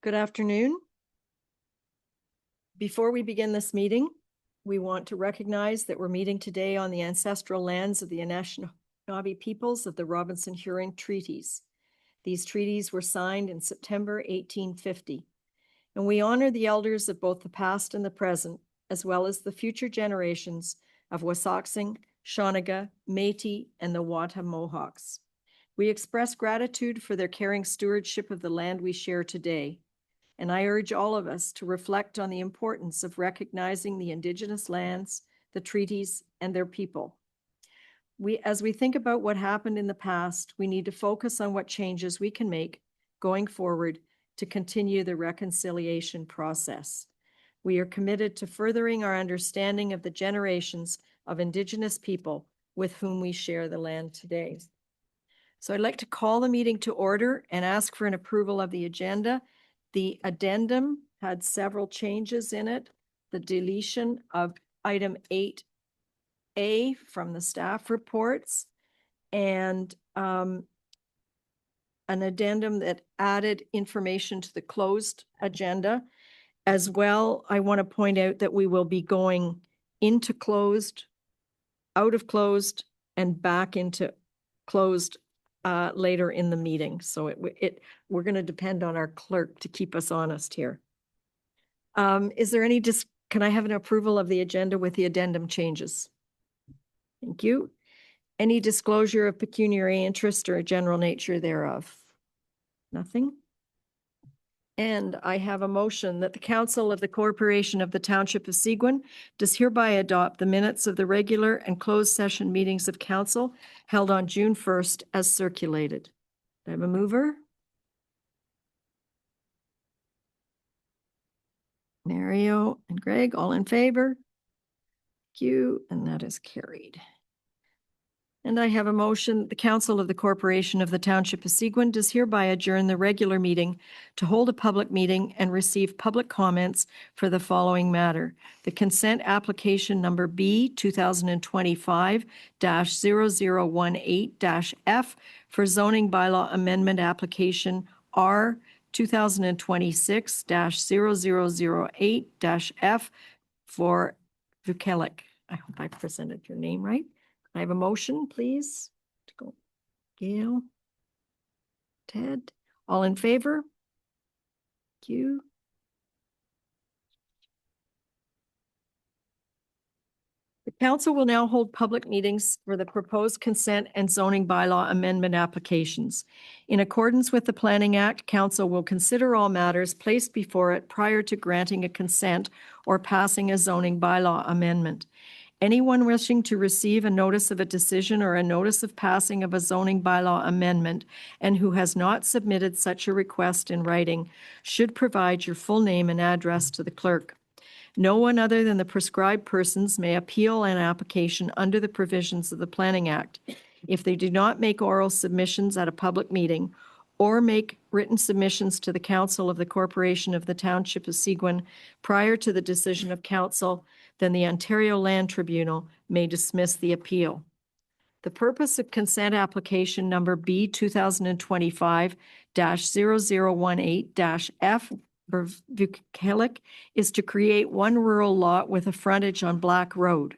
Good afternoon. Before we begin this meeting, we want to recognize that we're meeting today on the ancestral lands of the Anishinaabe peoples of the Robinson-Huron Treaties. These treaties were signed in September 1850, and we honor the elders of both the past and the present, as well as the future generations of Wasauksing, Shawniga, Métis, and the Wata Mohawks. We express gratitude for their caring stewardship of the land we share today. And I urge all of us to reflect on the importance of recognizing the Indigenous lands, the treaties, and their people. As we think about what happened in the past, we need to focus on what changes we can make going forward to continue the reconciliation process. We are committed to furthering our understanding of the generations of Indigenous people with whom we share the land today. So I'd like to call the meeting to order and ask for an approval of the agenda. The addendum had several changes in it. The deletion of item 8A from the staff reports, and an addendum that added information to the closed agenda. As well, I want to point out that we will be going into closed, out of closed, and back into closed later in the meeting. So we're going to depend on our clerk to keep us honest here. Is there any, can I have an approval of the agenda with the addendum changes? Thank you. Any disclosure of pecuniary interest or a general nature thereof? Nothing. And I have a motion that the Council of the Corporation of the Township of Seguin does hereby adopt the minutes of the regular and closed session meetings of Council held on June 1st as circulated. Do I have a mover? Mario and Greg, all in favor? Thank you, and that is carried. And I have a motion, the Council of the Corporation of the Township of Seguin does hereby adjourn the regular meeting to hold a public meeting and receive public comments for the following matter. The consent application number B 2025-0018-F for zoning bylaw amendment application R 2026-0008-F for Vukelik. I hope I presented your name right. I have a motion, please, to go. Gail, Ted, all in favor? Thank you. The council will now hold public meetings for the proposed consent and zoning bylaw amendment applications. In accordance with the Planning Act, council will consider all matters placed before it prior to granting a consent or passing a zoning bylaw amendment. Anyone wishing to receive a notice of a decision or a notice of passing of a zoning bylaw amendment and who has not submitted such a request in writing should provide your full name and address to the clerk. No one other than the prescribed persons may appeal an application under the provisions of the Planning Act. If they do not make oral submissions at a public meeting or make written submissions to the Council of the Corporation of the Township of Seguin prior to the decision of Council, then the Ontario Land Tribunal may dismiss the appeal. The purpose of consent application number B 2025-0018-F for Vukelik is to create one rural lot with a frontage on Black Road.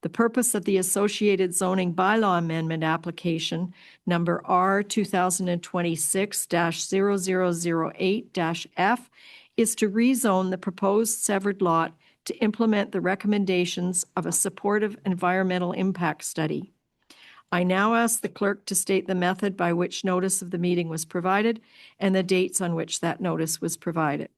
The purpose of the associated zoning bylaw amendment application number R 2026-0008-F is to rezone the proposed severed lot to implement the recommendations of a supportive environmental impact study. I now ask the clerk to state the method by which notice of the meeting was provided and the dates on which that notice was provided.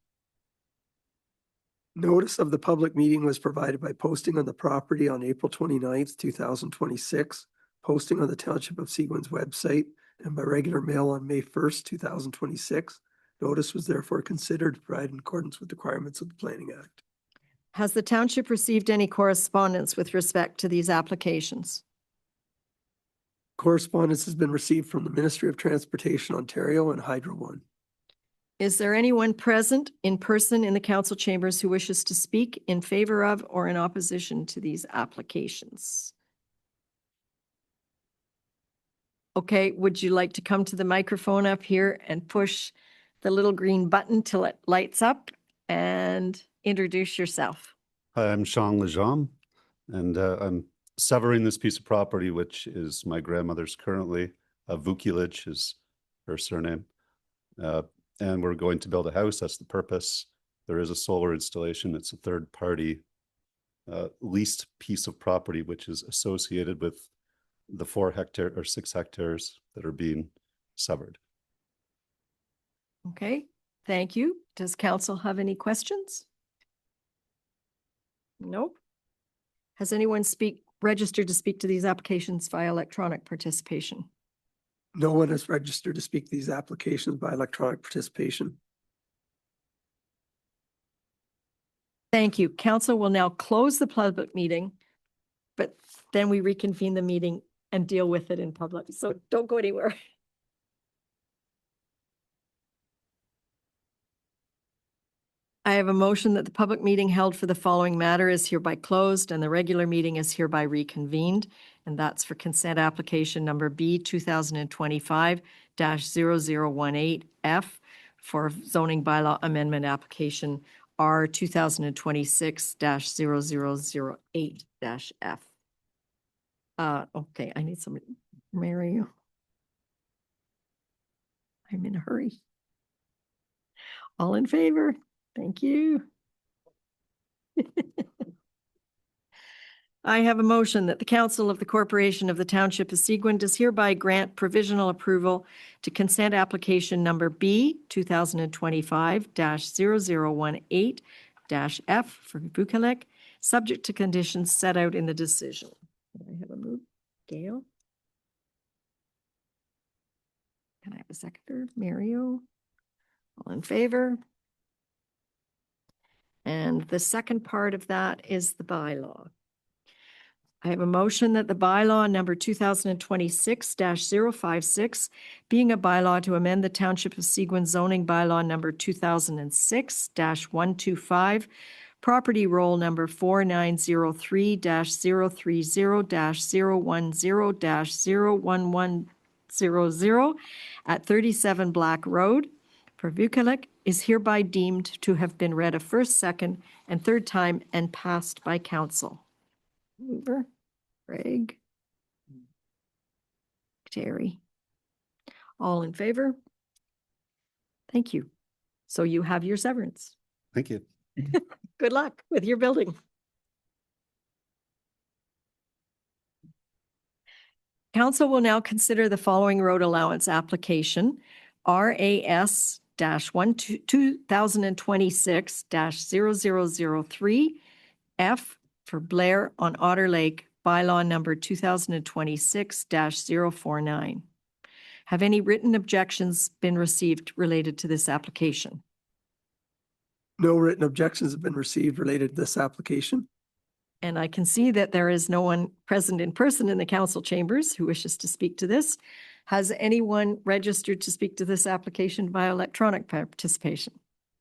Notice of the public meeting was provided by posting on the property on April 29th, 2026, posting on the Township of Seguin's website, and by regular mail on May 1st, 2026. Notice was therefore considered to provide in accordance with the requirements of the Planning Act. Has the township received any correspondence with respect to these applications? Correspondence has been received from the Ministry of Transportation, Ontario, and Hydro One. Is there anyone present in person in the council chambers who wishes to speak in favor of or in opposition to these applications? Okay, would you like to come to the microphone up here and push the little green button till it lights up and introduce yourself. Hi, I'm Sean Lejean, and I'm severing this piece of property, which is my grandmother's currently. Vukilich is her surname. And we're going to build a house. That's the purpose. There is a solar installation. It's a third-party leased piece of property, which is associated with the 6 hectares that are being severed. Okay, thank you. Does council have any questions? Nope. Has anyone registered to speak to these applications via electronic participation? No one is registered to speak to these applications by electronic participation. Thank you. Council will now close the public meeting, but then we reconvene the meeting and deal with it in public. So don't go anywhere. I have a motion that the public meeting held for the following matter is hereby closed and the regular meeting is hereby reconvened. And that's for consent application number B 2025-0018F for zoning bylaw amendment application R 2026-0008-F. Okay, I need somebody. Mary. I'm in a hurry. All in favor? Thank you. I have a motion that the Council of the Corporation of the Township of Seguin does hereby grant provisional approval to consent application number B 2025-0018-F for Vukilich, subject to conditions set out in the decision. Can I have a move? Gail? Can I have a seconder? Mario? All in favor? And the second part of that is the bylaw. I have a motion that the bylaw number 2026-056, being a bylaw to amend the Township of Seguin zoning bylaw number 2006-125, property roll number 4903-030-010-01100 at 37 Black Road for Vukilich is hereby deemed to have been read a first, second, and third time and passed by council. Mover, Greg, Terry. All in favor? Thank you. So you have your severance. Thank you. Good luck with your building. Council will now consider the following road allowance application, RAS 2026-0003 F for Blair on Otter Lake, bylaw number 2026-049. Have any written objections been received related to this application? No written objections have been received related to this application. And I can see that there is no one present in person in the council chambers who wishes to speak to this. Has anyone registered to speak to this application by electronic participation?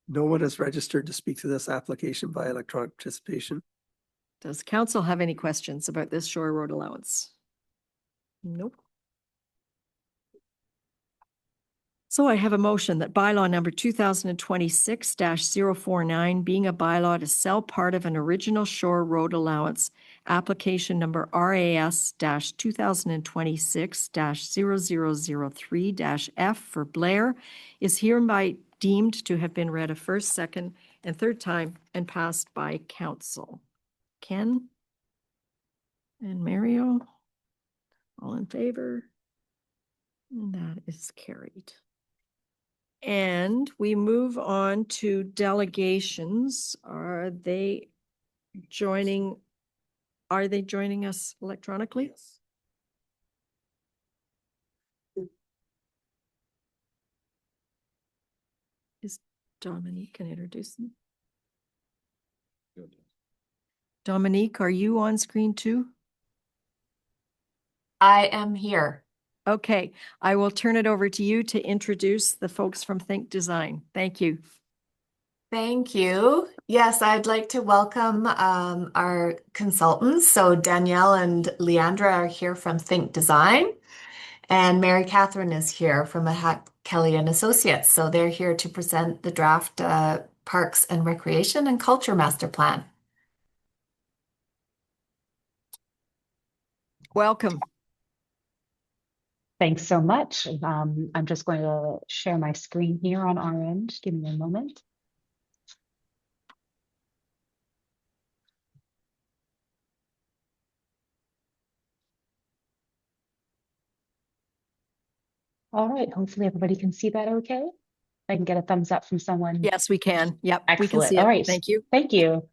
No one has registered to speak to this application by electronic participation. Does council have any questions about this shore road allowance? Nope. So I have a motion that bylaw number 2026-049, being a bylaw to sell part of an original shore road allowance, application number RAS-2026-0003-F for Blair, is hereby deemed to have been read a first, second, and third time and passed by council. Ken and Mario, all in favor? And that is carried. And we move on to delegations. Are they joining us electronically? Yes. Is Dominique can introduce them? Dominique, are you on screen too? I am here. Okay, I will turn it over to you to introduce the folks from Think Design. Thank you. Thank you. Yes, I'd like to welcome our consultants. So Danielle and Leandra are here from Think Design. And Mary Catherine is here from Kelly and Associates. So they're here to present the draft Parks and Recreation and Culture Master Plan. Welcome. Thanks so much. I'm just going to share my screen here on our end. Give me a moment. All right, hopefully everybody can see that okay. I can get a thumbs up from someone. Yes, we can. Yep, we can Excellent. see it. All right. Thank you. Thank you.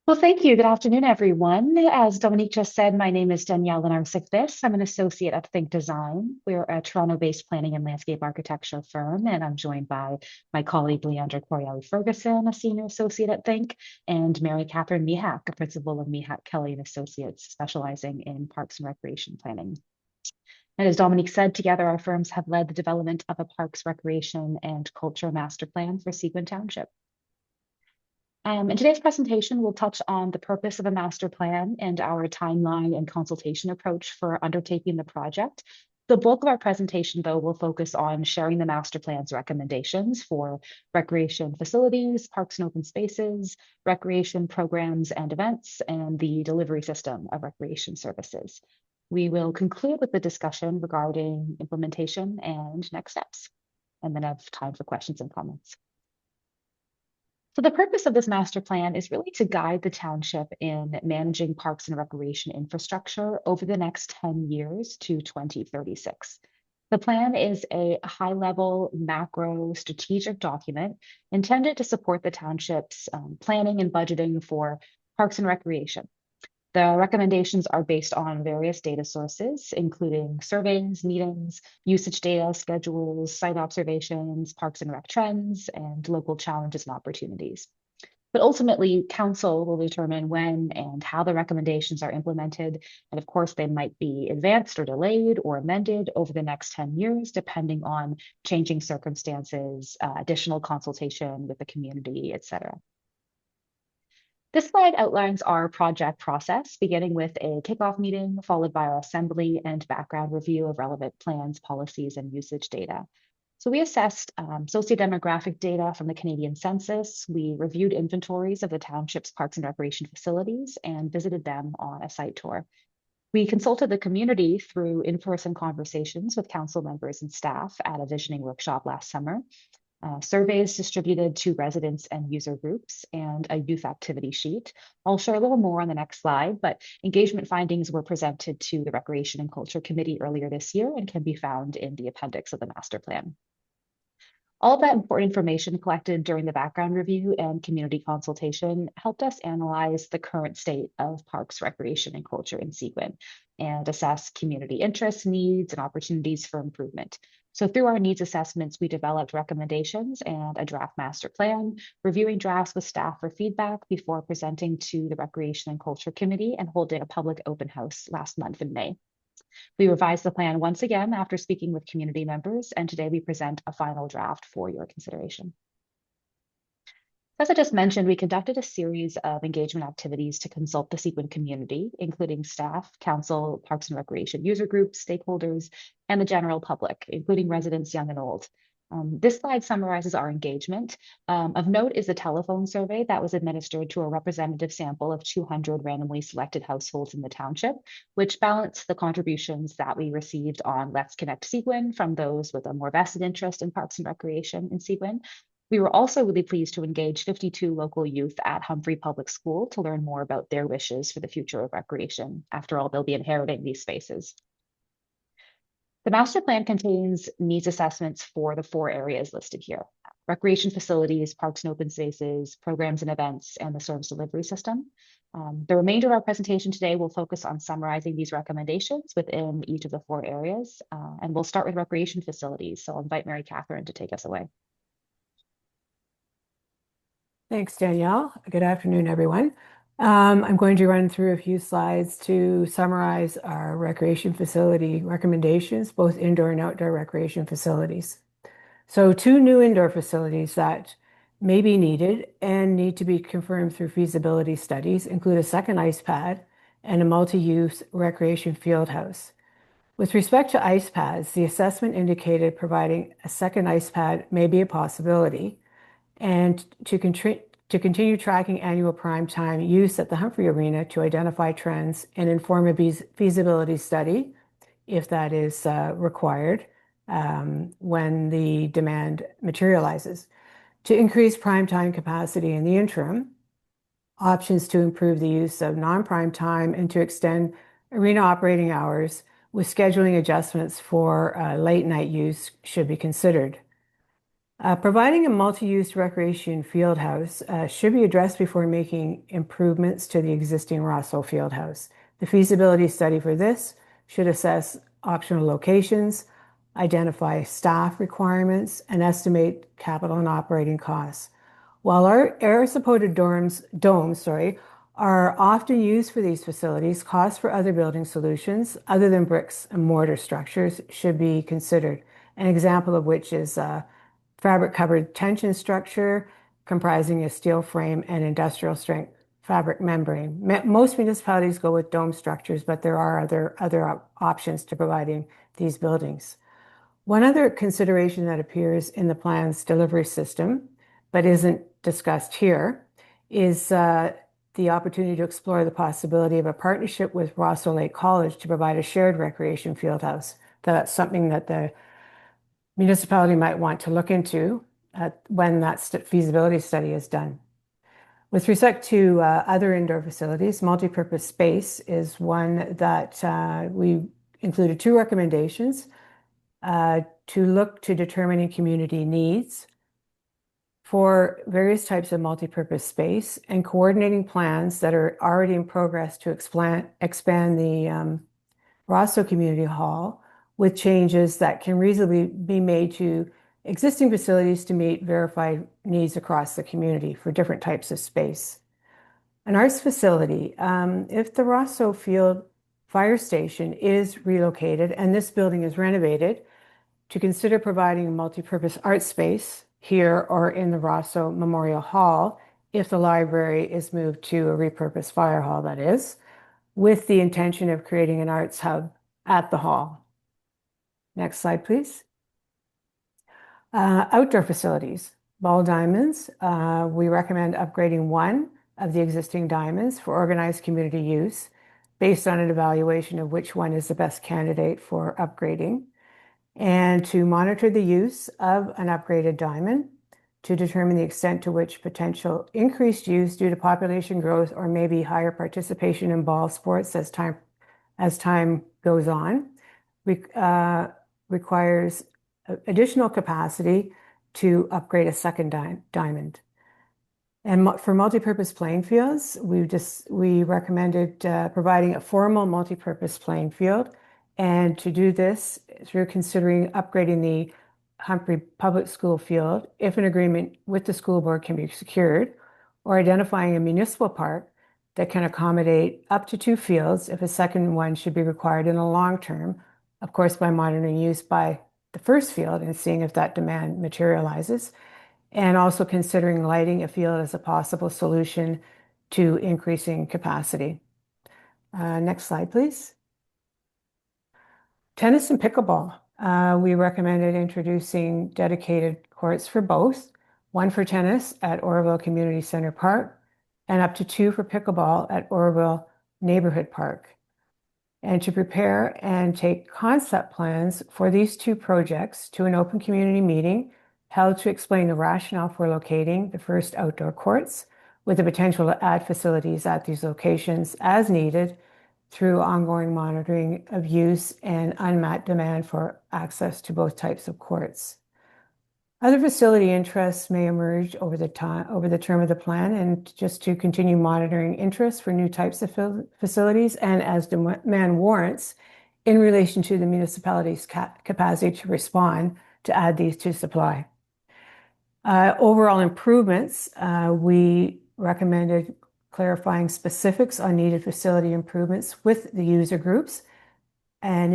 Well, thank you. Good afternoon, everyone. As Dominique just said, my name is Danielle Lenarsic-Biss. I'm an associate at Think Design. We're a Toronto-based planning and landscape architecture firm, and I'm joined by my colleague Leandra Corielli-Ferguson, a senior associate at Think, and Mary Catherine Mihak, a principal of Mihak Kelly and Associates, specializing in parks and recreation planning. And as Dominique said, together our firms have led the development of a parks, recreation, and culture master plan for Seguin Township. In today's presentation, we'll touch on the purpose of a master plan and our timeline and consultation approach for undertaking the project. The bulk of our presentation, though, will focus on sharing the master plan's recommendations for recreation facilities, parks and open spaces, recreation programs and events, and the delivery system of recreation services. We will conclude with the discussion regarding implementation and next steps, and then have time for questions and comments. So the purpose of this master plan is really to guide the township in managing parks and recreation infrastructure over the next 10 years to 2036. The plan is a high-level macro strategic document intended to support the township's planning and budgeting for parks and recreation. The recommendations are based on various data sources, including surveys, meetings, usage data, schedules, site observations, parks and rec trends, and local challenges and opportunities. But ultimately, council will determine when and how the recommendations are implemented. And of course, they might be advanced or delayed or amended over the next 10 years, depending on changing circumstances, additional consultation with the community, et cetera. This slide outlines our project process, beginning with a kickoff meeting, followed by our assembly and background review of relevant plans, policies, and usage data. So we assessed sociodemographic data from the Canadian Census. We reviewed inventories of the township's parks and recreation facilities and visited them on a site tour. We consulted the community through in-person conversations with council members and staff at a visioning workshop last summer. Surveys distributed to residents and user groups, and a youth activity sheet. I'll share a little more on the next slide, but engagement findings were presented to the Recreation and Culture Committee earlier this year and can be found in the appendix of the master plan. All of that important information collected during the background review and community consultation helped us analyze the current state of parks, recreation, and culture in Seguin and assess community interests, needs, and opportunities for improvement. So through our needs assessments, we developed recommendations and a draft master plan, reviewing drafts with staff for feedback before presenting to the Recreation and Culture Committee and holding a public open house last month in May. We revised the plan once again after speaking with community members, and today we present a final draft for your consideration. As I just mentioned, we conducted a series of engagement activities to consult the Seguin community, including staff, council, parks and recreation user groups, stakeholders, and the general public, including residents young and old. This slide summarizes our engagement. Of note is the telephone survey that was administered to a representative sample of 200 randomly selected households in the township, which balanced the contributions that we received on Let's Connect Seguin from those with a more vested interest in parks and recreation in Seguin. We were also really pleased to engage 52 local youth at Humphrey Public School to learn more about their wishes for the future of recreation. After all, they'll be inheriting these spaces. The master plan contains needs assessments for the 4 areas listed here: recreation facilities, parks and open spaces, programs and events, and the service delivery system. The remainder of our presentation today will focus on summarizing these recommendations within each of the 4 areas. And we'll start with recreation facilities. So I'll invite Mary Catherine to take us away. Thanks, Danielle. Good afternoon, everyone. I'm going to run through a few slides to summarize our recreation facility recommendations, both indoor and outdoor recreation facilities. So 2 new indoor facilities that may be needed and need to be confirmed through feasibility studies include a second ice pad and a multi-use recreation field house. With respect to ice pads, the assessment indicated providing a second ice pad may be a possibility, and to continue tracking annual prime time use at the Humphrey Arena to identify trends and inform a feasibility study, if that is required, when the demand materializes. To increase prime time capacity in the interim, options to improve the use of non-prime time and to extend arena operating hours with scheduling adjustments for late night use should be considered. Providing a multi-use recreation field house should be addressed before making improvements to the existing Rosso field house. The feasibility study for this should assess optional locations, identify staff requirements, and estimate capital and operating costs. While our air-supported domes are often used for these facilities, costs for other building solutions other than bricks and mortar structures should be considered. An example of which is fabric-covered tension structure comprising a steel frame and industrial strength fabric membrane. Most municipalities go with dome structures, but there are other options to providing these buildings. One other consideration that appears in the plan's delivery system, but isn't discussed here, is the opportunity to explore the possibility of a partnership with Rosso Lake College to provide a shared recreation field house. That's something that the municipality might want to look into when that feasibility study is done. With respect to other indoor facilities, multipurpose space is one that we included 2 recommendations to look to determining community needs for various types of multipurpose space and coordinating plans that are already in progress to expand the Rosso Community Hall with changes that can reasonably be made to existing facilities to meet verified needs across the community for different types of space. An arts facility, if the Rosso Field Fire Station is relocated and this building is renovated, to consider providing multipurpose art space here or in the Rosso Memorial Hall if the library is moved to a repurposed fire hall, that is, with the intention of creating an arts hub at the hall. Next slide, please. Outdoor facilities, ball diamonds. We recommend upgrading one of the existing diamonds for organized community use based on an evaluation of which one is the best candidate for upgrading, and to monitor the use of an upgraded diamond to determine the extent to which potential increased use due to population growth or maybe higher participation in ball sports as time goes on requires additional capacity to upgrade a second diamond. And for multipurpose playing fields, we recommended providing a formal multipurpose playing field, and to do this through considering upgrading the Humphrey Public School field if an agreement with the school board can be secured, or identifying a municipal park that can accommodate up to 2 fields if a second one should be required in the long term, of course by monitoring use by the first field and seeing if that demand materializes, and also considering lighting a field as a possible solution to increasing capacity. Next slide, please. Tennis and pickleball. We recommended introducing dedicated courts for both, one for tennis at Oroville Community Center Park and up to 2 for pickleball at Oroville Neighborhood Park. And to prepare and take concept plans for these 2 projects to an open community meeting held to explain the rationale for locating the first outdoor courts with the potential to add facilities at these locations as needed through ongoing monitoring of use and unmet demand for access to both types of courts. Other facility interests may emerge over the term of the plan, and just to continue monitoring interest for new types of facilities and as demand warrants in relation to the municipality's capacity to respond to add these to supply. Overall improvements, we recommended clarifying specifics on needed facility improvements with the user groups and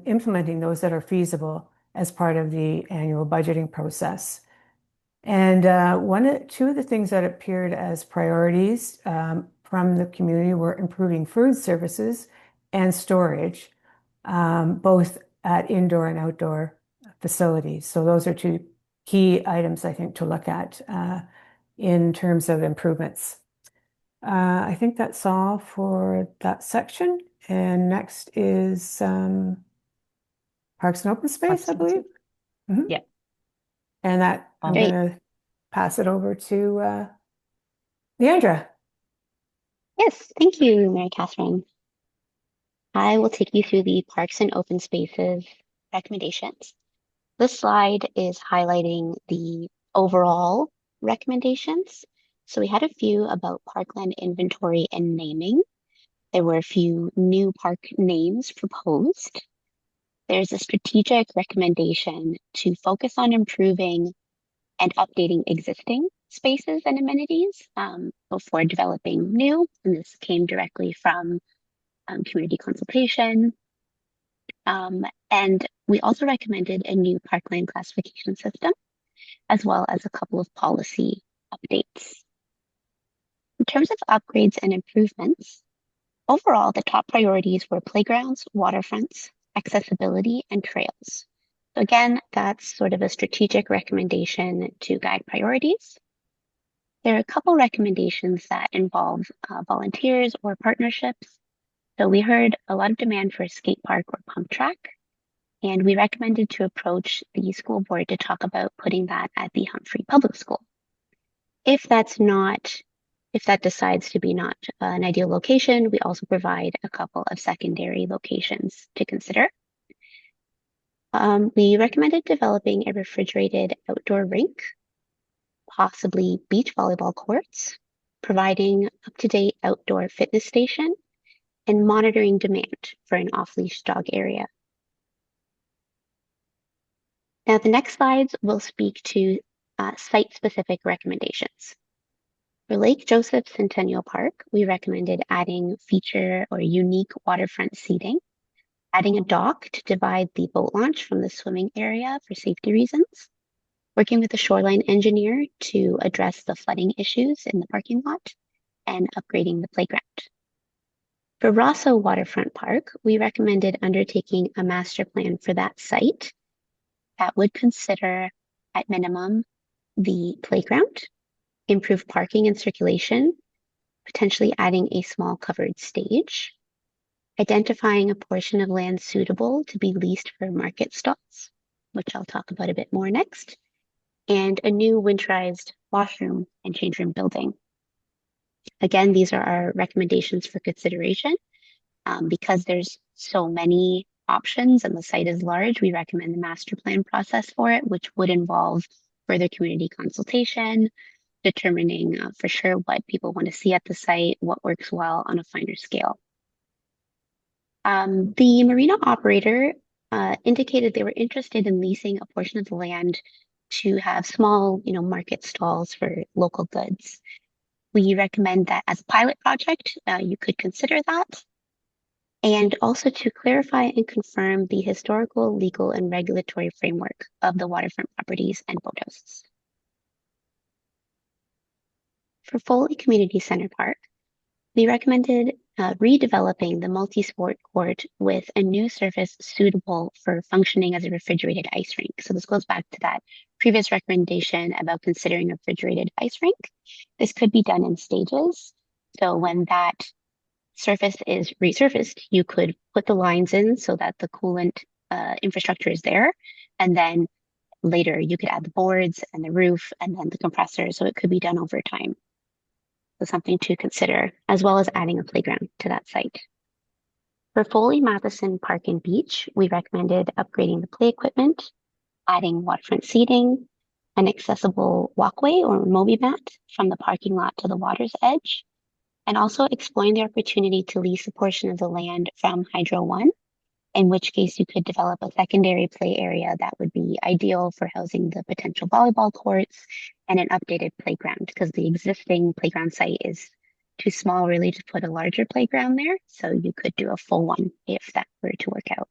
implementing those that are feasible as part of the annual budgeting process. And 2 of the things that appeared as priorities from the community were improving food services and storage, both at indoor and outdoor facilities. So those are two key items, I think, to look at in terms of improvements. I think that's all for that section. And next is Parks and Open Space, I believe. Mhm. Yeah. And that I'm Great. going to pass it over to Leandra. Yes, thank you, Mary Catherine. I will take you through the Parks and Open Spaces recommendations. This slide is highlighting the overall recommendations. So we had a few about parkland inventory and naming. There were a few new park names proposed. There's a strategic recommendation to focus on improving and updating existing spaces and amenities before developing new. And this came directly from community consultation. And we also recommended a new parkland classification system, as well as a couple of policy updates. In terms of upgrades and improvements, overall, the top priorities were playgrounds, waterfronts, accessibility, and trails. So again, that's sort of a strategic recommendation to guide priorities. There are a couple recommendations that involve volunteers or partnerships. So we heard a lot of demand for a skate park or pump track, and we recommended to approach the school board to talk about putting that at the Humphrey Public School. If that decides to be not an ideal location, we also provide a couple of secondary locations to consider. We recommended developing a refrigerated outdoor rink, possibly beach volleyball courts, providing up-to-date outdoor fitness station, and monitoring demand for an off-leash dog area. Now, the next slides will speak to site-specific recommendations. For Lake Joseph Centennial Park, we recommended adding feature or unique waterfront seating, adding a dock to divide the boat launch from the swimming area for safety reasons, working with the shoreline engineer to address the flooding issues in the parking lot, and upgrading the playground. For Rosso Waterfront Park, we recommended undertaking a master plan for that site that would consider, at minimum, the playground, improve parking and circulation, potentially adding a small covered stage, identifying a portion of land suitable to be leased for market stalls, which I'll talk about a bit more next, and a new winterized washroom and change room building. Again, these are our recommendations for consideration. Because there's so many options and the site is large, we recommend the master plan process for it, which would involve further community consultation, determining for sure what people want to see at the site, what works well on a finer scale. The marina operator indicated they were interested in leasing a portion of the land to have small, market stalls for local goods. We recommend that as a pilot project, you could consider that. And also to clarify and confirm the historical, legal, and regulatory framework of the waterfront properties and boathouses. For Foley Community Center Park, we recommended redeveloping the multi-sport court with a new surface suitable for functioning as a refrigerated ice rink. So this goes back to that previous recommendation about considering a refrigerated ice rink. This could be done in stages. So when that surface is resurfaced, you could put the lines in so that the coolant infrastructure is there. And then later you could add the boards and the roof and then the compressor. So it could be done over time. So something to consider, as well as adding a playground to that site. For Foley Matheson Park and Beach, we recommended upgrading the play equipment, adding waterfront seating, an accessible walkway or mobi mat from the parking lot to the water's edge, and also exploring the opportunity to lease a portion of the land from Hydro One, in which case you could develop a secondary play area that would be ideal for housing the potential volleyball courts and an updated playground, because the existing playground site is too small really to put a larger playground there. So you could do a full one if that were to work out.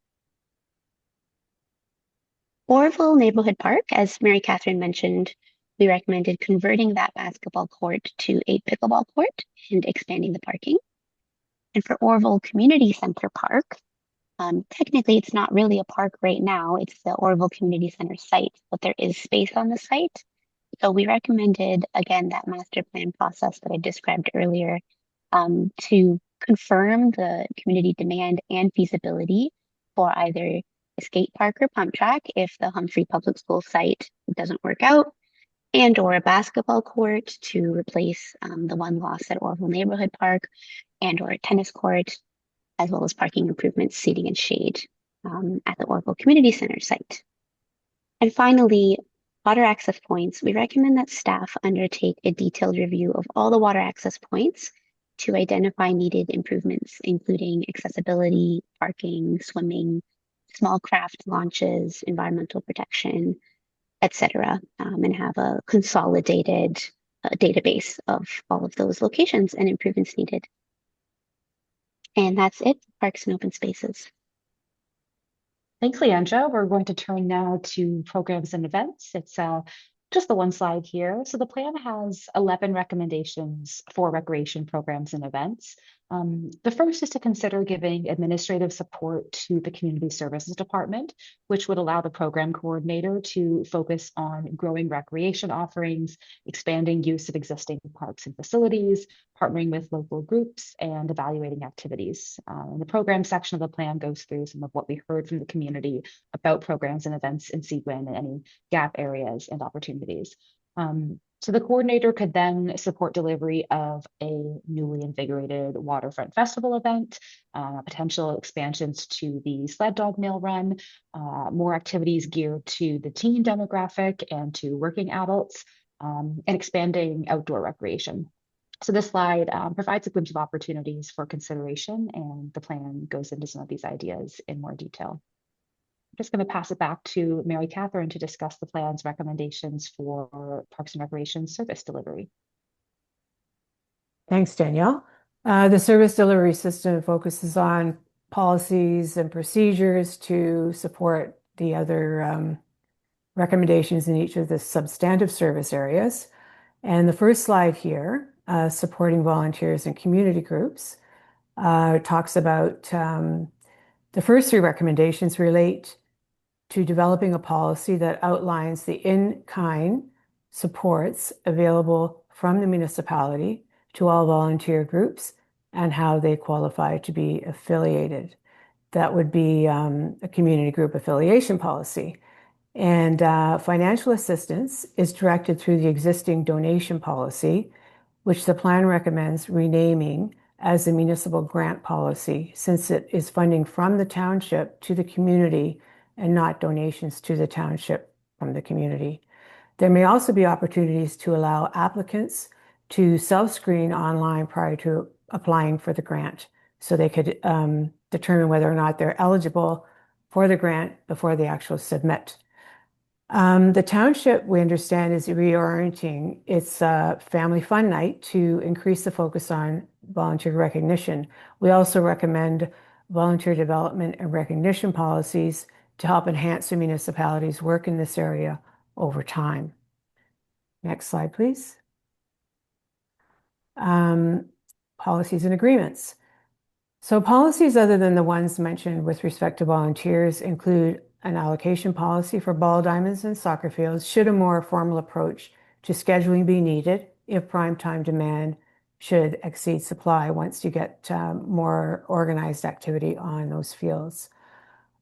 Orville Neighborhood Park, as Mary Catherine mentioned, we recommended converting that basketball court to a pickleball court and expanding the parking. And for Orville Community Center Park, Technically, it's not really a park right now. It's the Orville Community Center site, but there is space on the site. So we recommended, again, that master plan process that I described earlier, to confirm the community demand and feasibility for either a skate park or pump track if the Humphrey Public School site doesn't work out, and or a basketball court to replace the one lost at Orville Neighborhood Park, and or a tennis court, as well as parking improvements, seating and shade at the Orville Community Center site. And finally, water access points. We recommend that staff undertake a detailed review of all the water access points to identify needed improvements, including accessibility, parking, swimming, small craft launches, environmental protection, etc., and have a consolidated database of all of those locations and improvements needed. And that's it, parks and open spaces. Thanks, Leandra. We're going to turn now to programs and events. It's just the one slide here. So the plan has 11 recommendations for recreation programs and events. The first is to consider giving administrative support to the Community Services Department, which would allow the program coordinator to focus on growing recreation offerings, expanding use of existing parks and facilities, partnering with local groups, and evaluating activities. And the program section of the plan goes through some of what we heard from the community about programs and events in Seguin and any gap areas and opportunities. So the coordinator could then support delivery of a newly invigorated waterfront festival event, potential expansions to the sled dog mail run, more activities geared to the teen demographic and to working adults, and expanding outdoor recreation. So this slide provides a glimpse of opportunities for consideration, and the plan goes into some of these ideas in more detail. I'm just going to pass it back to Mary Catherine to discuss the plan's recommendations for Parks and Recreation service delivery. Thanks, Danielle. The service delivery system focuses on policies and procedures to support the other recommendations in each of the substantive service areas. And the first slide here, supporting volunteers and community groups, talks about the first three recommendations relate to developing a policy that outlines the in-kind supports available from the municipality to all volunteer groups and how they qualify to be affiliated. That would be a community group affiliation policy. And financial assistance is directed through the existing donation policy, which the plan recommends renaming as the municipal grant policy, since it is funding from the township to the community and not donations to the township from the community. There may also be opportunities to allow applicants to self-screen online prior to applying for the grant, so they could determine whether or not they're eligible for the grant before they actually submit. The township, we understand, is reorienting its family fun night to increase the focus on volunteer recognition. We also recommend volunteer development and recognition policies to help enhance the municipality's work in this area over time. Next slide, please. Policies and agreements. So policies other than the ones mentioned with respect to volunteers include an allocation policy for ball diamonds and soccer fields should a more formal approach to scheduling be needed if prime time demand should exceed supply once you get more organized activity on those fields.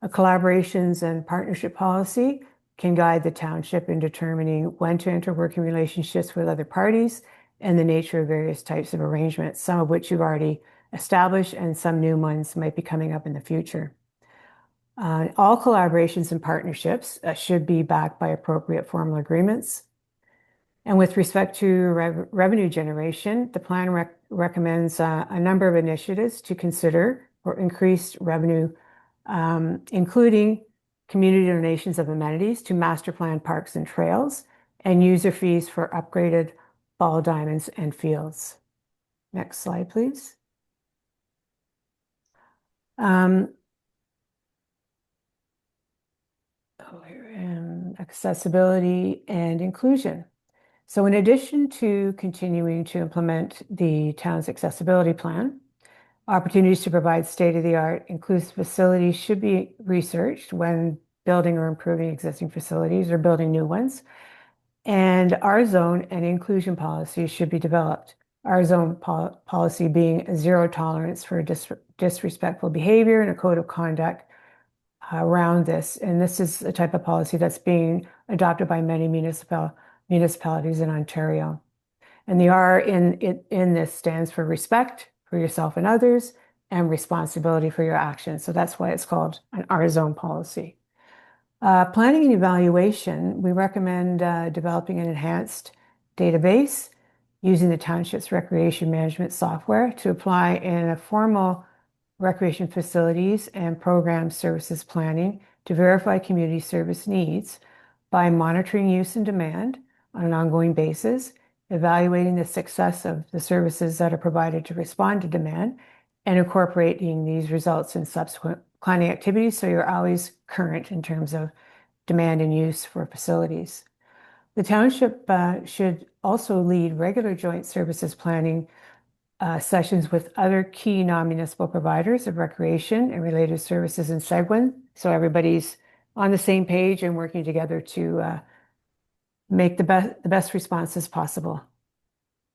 A collaborations and partnership policy can guide the township in determining when to enter working relationships with other parties and the nature of various types of arrangements, some of which you've already established and some new ones might be coming up in the future. All collaborations and partnerships should be backed by appropriate formal agreements. And with respect to revenue generation, the plan recommends a number of initiatives to consider for increased revenue, including community donations of amenities to master plan parks and trails, and user fees for upgraded ball diamonds and fields. Next slide, please. Accessibility and inclusion. So in addition to continuing to implement the town's accessibility plan, Opportunities to provide state-of-the-art inclusive facilities should be researched when building or improving existing facilities or building new ones. And our zone and inclusion policies should be developed. Our zone policy being a zero tolerance for disrespectful behavior and a code of conduct around this. And this is a type of policy that's being adopted by many municipalities in Ontario. And the R in this stands for respect for yourself and others and responsibility for your actions. So that's why it's called an R zone policy. Planning and evaluation, we recommend developing an enhanced database using the township's recreation management software to apply in a formal recreation facilities and program services planning to verify community service needs by monitoring use and demand on an ongoing basis, evaluating the success of the services that are provided to respond to demand, and incorporating these results in subsequent planning activities so you're always current in terms of demand and use for facilities. The township should also lead regular joint services planning sessions with other key non-municipal providers of recreation and related services in Seguin, so everybody's on the same page and working together to make the best responses possible.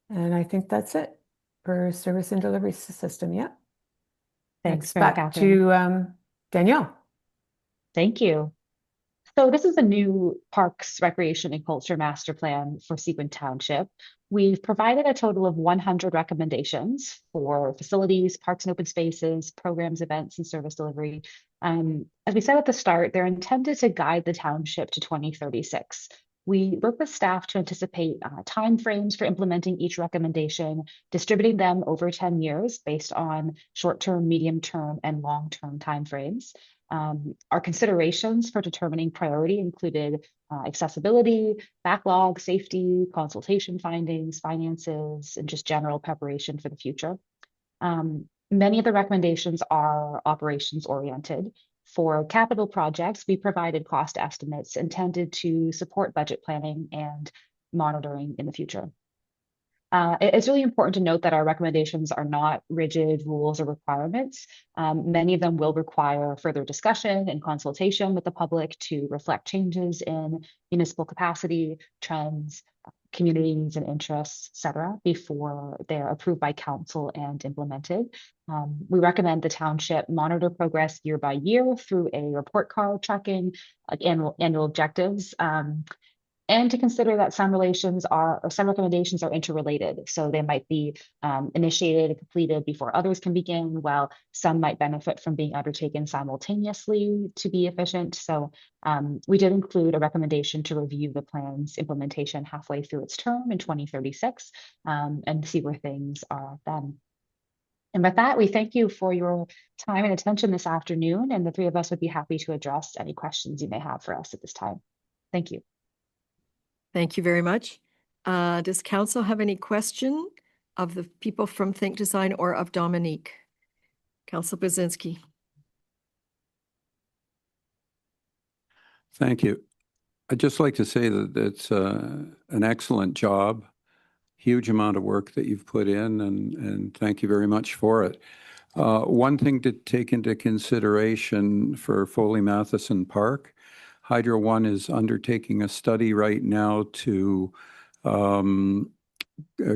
And I think that's it for service and delivery system. Yeah. Thanks, Back Catherine. to Danielle. Thank you. So this is a new Parks, Recreation, and Culture Master Plan for Seguin Township. We've provided a total of 100 recommendations for facilities, parks and open spaces, programs, events, and service delivery. As we said at the start, they're intended to guide the township to 2036. We work with staff to anticipate timeframes for implementing each recommendation, distributing them over 10 years based on short-term, medium-term, and long-term timeframes. Our considerations for determining priority included accessibility, backlog, safety, consultation findings, finances, and just general preparation for the future. Many of the recommendations are operations oriented. For capital projects, we provided cost estimates intended to support budget planning and monitoring in the future. It's really important to note that our recommendations are not rigid rules or requirements. Many of them will require further discussion and consultation with the public to reflect changes in municipal capacity, trends, communities and interests, et cetera, before they're approved by council and implemented. We recommend the township monitor progress year by year through a report card tracking annual objectives. And to consider that some recommendations are interrelated. So they might be initiated and completed before others can begin, while some might benefit from being undertaken simultaneously to be efficient. So we did include a recommendation to review the plan's implementation halfway through its term in 2036 and see where things are then. And with that, we thank you for your time and attention this afternoon, and the three of us would be happy to address any questions you may have for us at this time. Thank you. Thank you very much. Does council have any question of the people from Think Design or of Dominique? Council Buzinski. Thank you. I'd just like to say that it's an excellent job, huge amount of work that you've put in, and thank you very much for it. One thing to take into consideration for Foley Matheson Park, Hydro One is undertaking a study right now to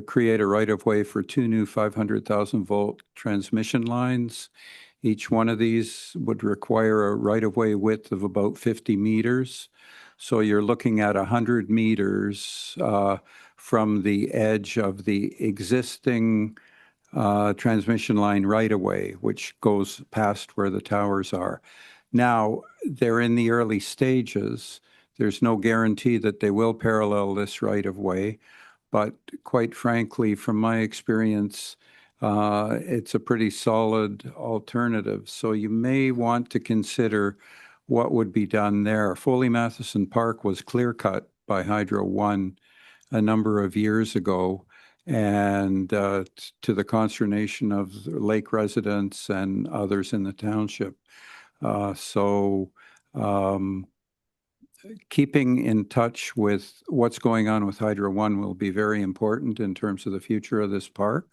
create a right-of-way for 2 new 500,000 volt transmission lines. Each one of these would require a right-of-way width of about 50 meters. So you're looking at 100 meters from the edge of the existing transmission line right-of-way, which goes past where the towers are. Now, they're in the early stages. There's no guarantee that they will parallel this right-of-way, but quite frankly, from my experience, it's a pretty solid alternative. So you may want to consider what would be done there. Foley Matheson Park was clear-cut by Hydro One a number of years ago, and to the consternation of lake residents and others in the township. Keeping in touch with what's going on with Hydro One will be very important in terms of the future of this park.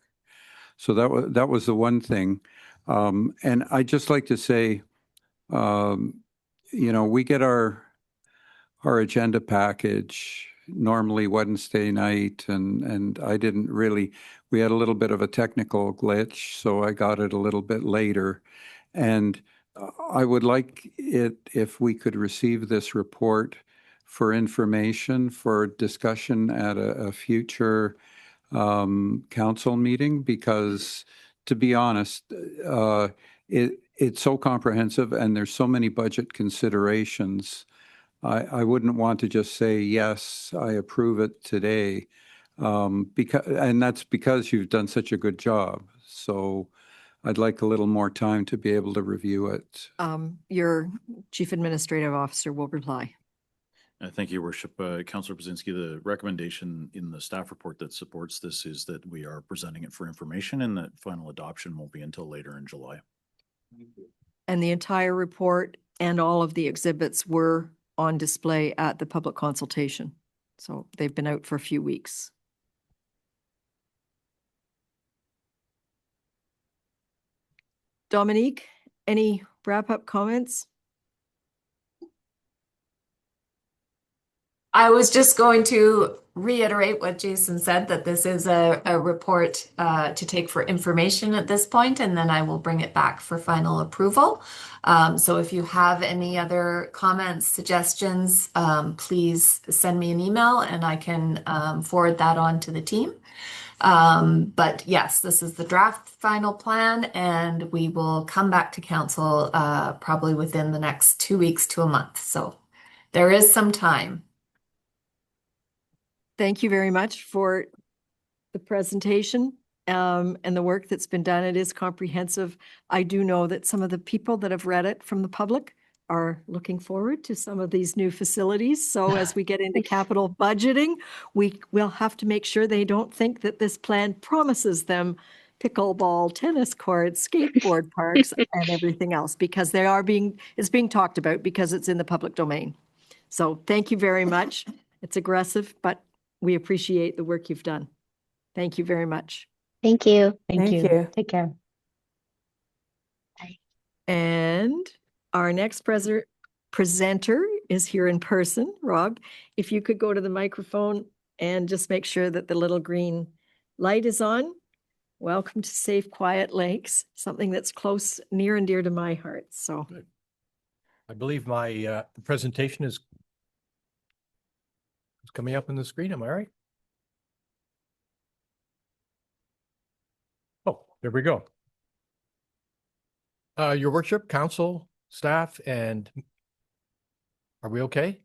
So that was the one thing. And I'd just like to say, we get our agenda package normally Wednesday night, and I didn't really, we had a little bit of a technical glitch, so I got it a little bit later. And I would like it if we could receive this report for information, for discussion at a future council meeting, because to be honest, it's so comprehensive and there's so many budget considerations. I wouldn't want to just say, yes, I approve it today, and that's because you've done such a good job. So I'd like a little more time to be able to review it. Your Chief Administrative Officer will reply. Thank you, Your Worship. Councillor Brzezinski, the recommendation in the staff report that supports this is that we are presenting it for information and that final adoption won't be until later in July. And the entire report and all of the exhibits were on display at the public consultation. So they've been out for a few weeks. Dominique, any wrap-up comments? I was just going to reiterate what Jason said, that this is a report to take for information at this point, and then I will bring it back for final approval. So if you have any other comments, suggestions, please send me an email and I can forward that on to the team. But yes, this is the draft final plan, and we will come back to council probably within the next 2 weeks to a month. So there is some time. Thank you very much for the presentation and the work that's been done. It is comprehensive. I do know that some of the people that have read it from the public are looking forward to some of these new facilities. So as we get into capital budgeting, we will have to make sure they don't think that this plan promises them pickleball, tennis courts, skateboard parks, and everything else, because it's being talked about because it's in the public domain. So thank you very much. It's aggressive, but we appreciate the work you've done. Thank you very much. Thank you. Thank you. Take care. Bye. And our next presenter is here in person. Rob, if you could go to the microphone and just make sure that the little green light is on. Welcome to Safe Quiet Lakes, something that's close, near and dear to my heart. So good. I believe my presentation is coming up on the screen. Am I right? Oh, there we go. Your Worship, council, staff, and are we okay?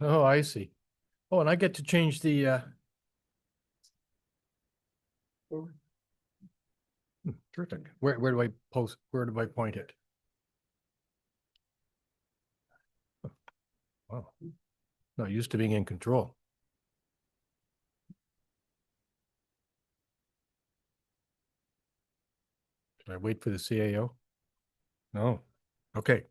Oh, I see. Oh, and I get to change the terrific. Where do I post? Where do I point it? Wow. Not used to being in control. Should I wait for the CAO? No. Okay.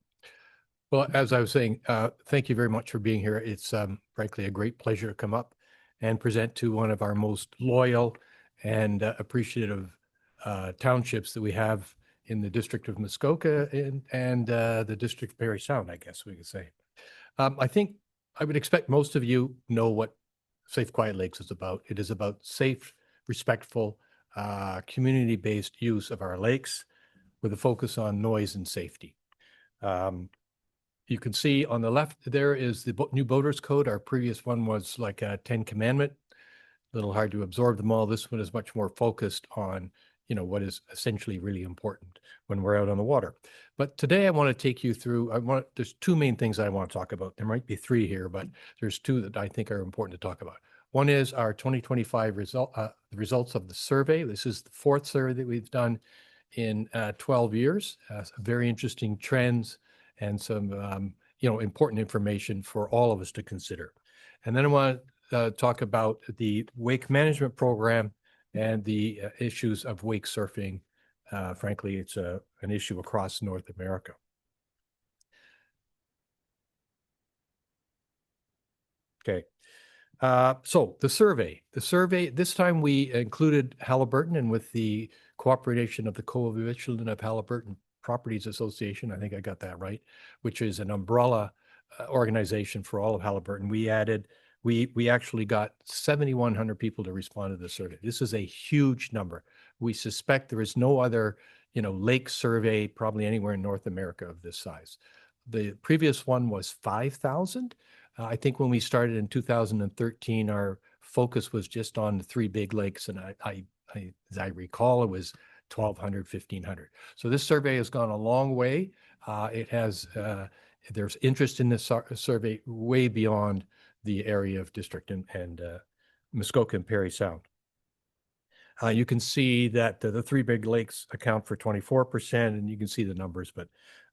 Well, as I was saying, thank you very much for being here. It's frankly a great pleasure to come up and present to one of our most loyal and appreciative townships that we have in the District of Muskoka and the District of Parry Sound, I guess we could say. I think I would expect most of you know what Safe Quiet Lakes is about. It is about safe, respectful, community-based use of our lakes with a focus on noise and safety. You can see on the left there is the new Boaters Code. Our previous one was like a 10 Commandment, a little hard to absorb them all. This one is much more focused on what is essentially really important when we're out on the water. But today I want to take you through, there's two main things I want to talk about. There might be three here, but there's two that I think are important to talk about. One is our 2025 the results of the survey. This is the fourth survey that we've done in 12 years. Very interesting trends and some, important information for all of us to consider. And then I want to talk about the wake management program and the issues of wake surfing. Frankly, it's an issue across North America. Okay. So the survey, this time we included Halliburton, and with the cooperation of the Coalition of Halliburton Properties Association, I think I got that right, which is an umbrella organization for all of Halliburton. We actually got 7,100 people to respond to the survey. This is a huge number. We suspect there is no other, lake survey probably anywhere in North America of this size. The previous one was 5,000. I think when we started in 2013, our focus was just on the three big lakes, and as I recall, it was 1,200, 1,500. So this survey has gone a long way. There's interest in this survey way beyond the area of district and Muskoka and Parry Sound. You can see that the three big lakes account for 24%, and you can see the numbers, but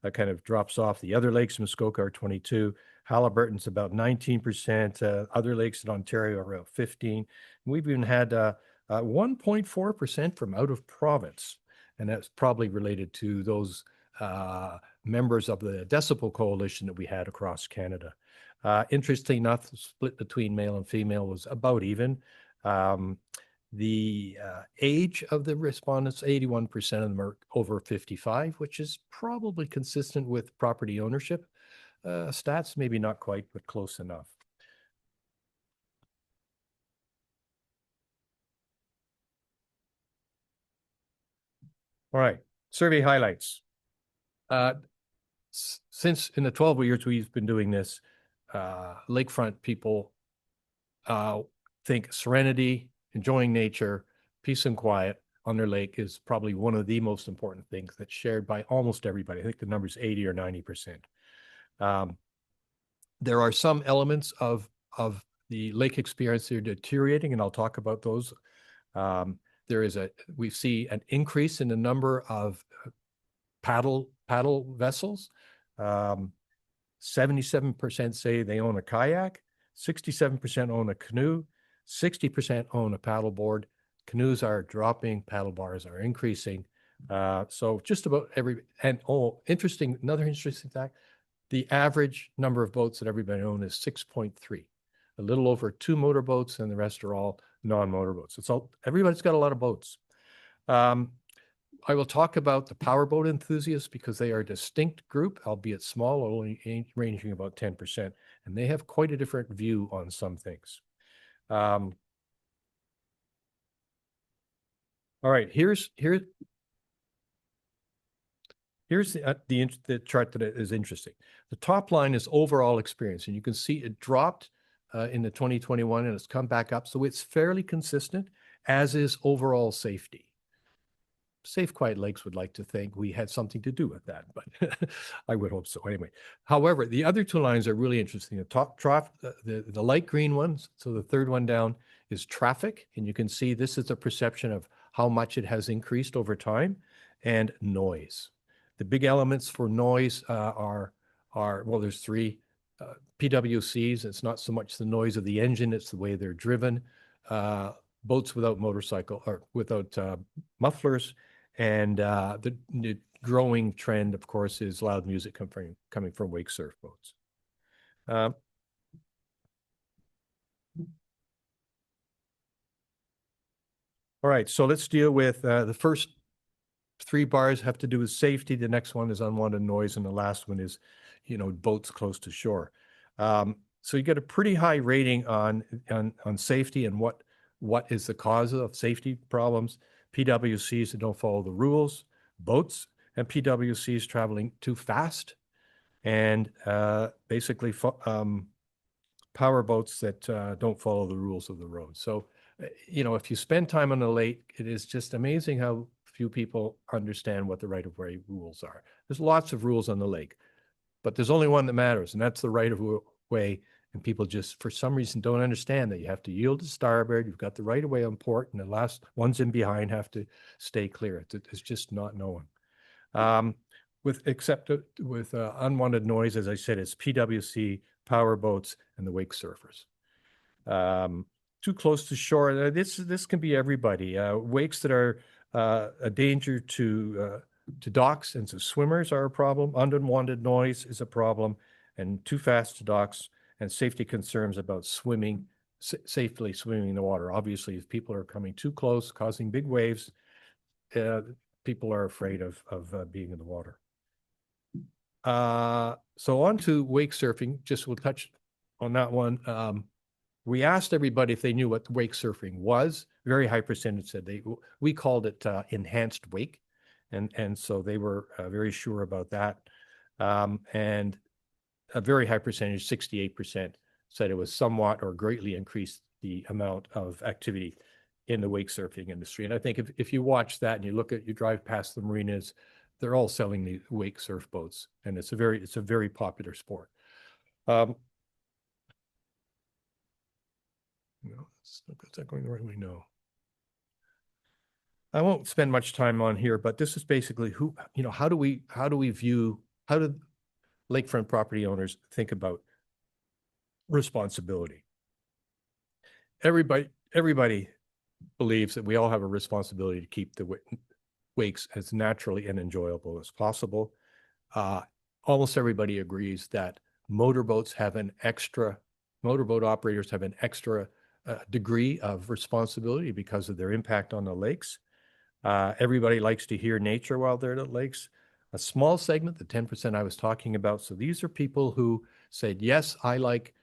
it kind of drops off. The other lakes in Muskoka are 22%. Halliburton's about 19%. Other lakes in Ontario are around 15%. We've even had 1.4% from out of province, and that's probably related to those members of the Decibel Coalition that we had across Canada. Interestingly enough, the split between male and female was about even. The age of the respondents, 81% of them are over 55, which is probably consistent with property ownership stats, maybe not quite, but close enough. All right, survey highlights. Since in the 12 years we've been doing this, lakefront people think serenity, enjoying nature, peace and quiet on their lake is probably one of the most important things that's shared by almost everybody. I think the number is 80 or 90%. There are some elements of the lake experience that are deteriorating, and I'll talk about those. We see an increase in the number of paddle vessels. 77% say they own a kayak, 67% own a canoe, 60% own a paddleboard. Canoes are dropping, paddle bars are increasing. So just about another interesting fact, the average number of boats that everybody owns is 6.3, a little over 2 motorboats, and the rest are all non-motorboats. Everybody's got a lot of boats. I will talk about the powerboat enthusiasts because they are a distinct group, albeit small, only ranging about 10%, and they have quite a different view on some things. All right, here's the chart that is interesting. The top line is overall experience, and you can see it dropped in the 2021 and it's come back up. So it's fairly consistent, as is overall safety. Safe Quiet Lakes would like to think we had something to do with that, but I would hope so anyway. However, the other two lines are really interesting. The light green ones, so the third one down, is traffic, and you can see this is a perception of how much it has increased over time, and noise. The big elements for noise are well, there's three. PWCs, it's not so much the noise of the engine, it's the way they're driven. Boats without motorcycle or without mufflers. And the growing trend, of course, is loud music coming from wake surf boats. All right, so let's deal with the first 3 bars have to do with safety. The next one is unwanted noise, and the last one is, boats close to shore. So you get a pretty high rating on safety and what is the cause of safety problems. PWCs that don't follow the rules, boats, and PWCs traveling too fast, and basically power boats that don't follow the rules of the road. So, if you spend time on the lake, it is just amazing how few people understand what the right-of-way rules are. There's lots of rules on the lake, but there's only one that matters, and that's the right-of-way. And people just, for some reason, don't understand that you have to yield to starboard. You've got the right-of-way on port, and the last ones in behind have to stay clear. It's just not known. Except with unwanted noise, as I said, it's PWC, power boats, and the wake surfers. Too close to shore. This can be everybody. Wakes that are a danger to docks and to swimmers are a problem. Unwanted noise is a problem, and too fast to docks, and safety concerns about swimming safely swimming in the water. Obviously, if people are coming too close, causing big waves, people are afraid of being in the water. So on to wake surfing. Just we'll touch on that one. We asked everybody if they knew what wake surfing was. Very high percentage said we called it enhanced wake. And so they were very sure about that. And a very high percentage, 68%, said it was somewhat or greatly increased the amount of activity in the wake surfing industry. And I think if you watch that and you drive past the marinas, they're all selling the wake surf boats, and it's a very popular sport. No, is that going the right way? No. I won't spend much time on here, but this is basically how do we view, how do lakefront property owners think about responsibility? Everybody believes that we all have a responsibility to keep the wakes as naturally and enjoyable as possible. Almost everybody agrees that motorboat operators have an extra degree of responsibility because of their impact on the lakes. Everybody likes to hear nature while they're at lakes. A small segment, the 10% I was talking about. So these are people who said, yes, I like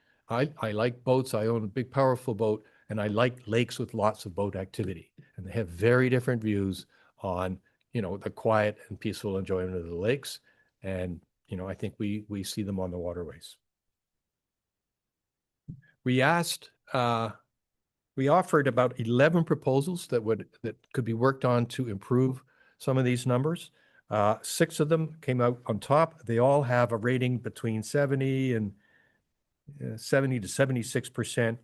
boats. I own a big, powerful boat, and I like lakes with lots of boat activity. And they have very different views on, the quiet and peaceful enjoyment of the lakes. And, I think we see them on the waterways. We offered about 11 proposals that could be worked on to improve some of these numbers. 6 of them came out on top. They all have a rating between 70 to 76%.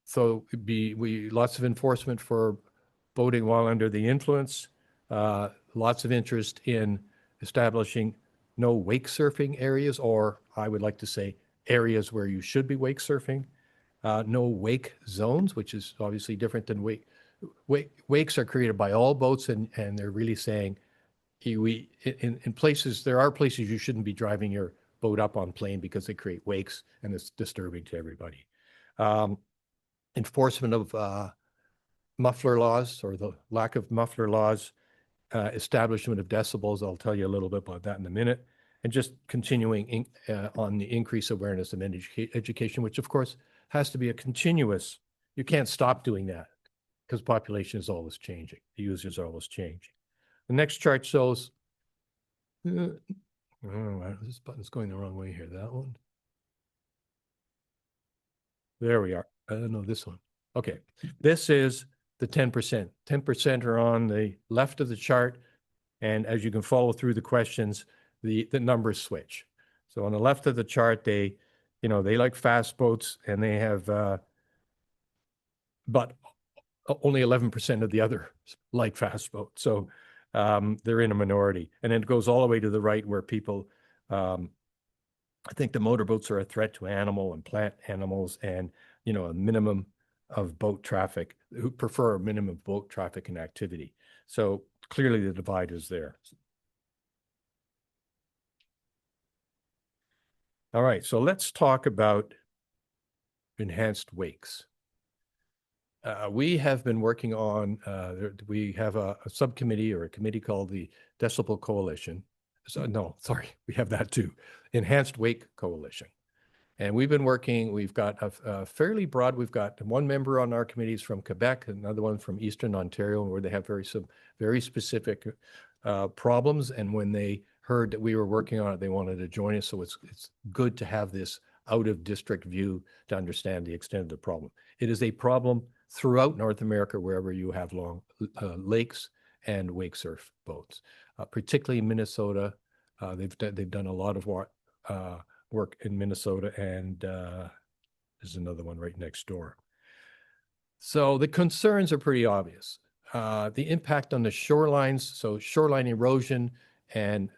So it'd be lots of enforcement for boating while under the influence. Lots of interest in establishing no wake surfing areas, or I would like to say areas where you should be wake surfing. No wake zones, which is obviously different than wake. Wakes are created by all boats, and they're really saying in places, there are places you shouldn't be driving your boat up on plane because they create wakes, and it's disturbing to everybody. Enforcement of muffler laws, or the lack of muffler laws, establishment of decibels. I'll tell you a little bit about that in a minute. And just continuing on the increased awareness and education, which of course has to be a continuous, you can't stop doing that because population is always changing. The users are always changing. The next chart shows, this button's going the wrong way here, that one. There we are. No, this one. Okay, this is the 10%. 10% are on the left of the chart. And as you can follow through the questions, the numbers switch. So on the left of the chart, they like fast boats, and they have, but only 11% of the other like fast boats. So they're in a minority. And then it goes all the way to the right where people, I think the motorboats are a threat to animal and plant animals, and, a minimum of boat traffic, who prefer a minimum of boat traffic and activity. So clearly the divide is there. All right, so let's talk about enhanced wakes. We have been working on, we have a subcommittee or a committee called the Decibel Coalition. So, no, sorry, we have that too. Enhanced Wake Coalition. And we've been working, we've got a fairly broad, we've got one member on our committees from Quebec, another one from Eastern Ontario, where they have some very specific problems. And when they heard that we were working on it, they wanted to join us. So it's good to have this out of district view to understand the extent of the problem. It is a problem throughout North America, wherever you have long lakes and wake surf boats, particularly in Minnesota. They've done a lot of work in Minnesota, and there's another one right next door. So the concerns are pretty obvious. The impact on the shorelines, so shoreline erosion and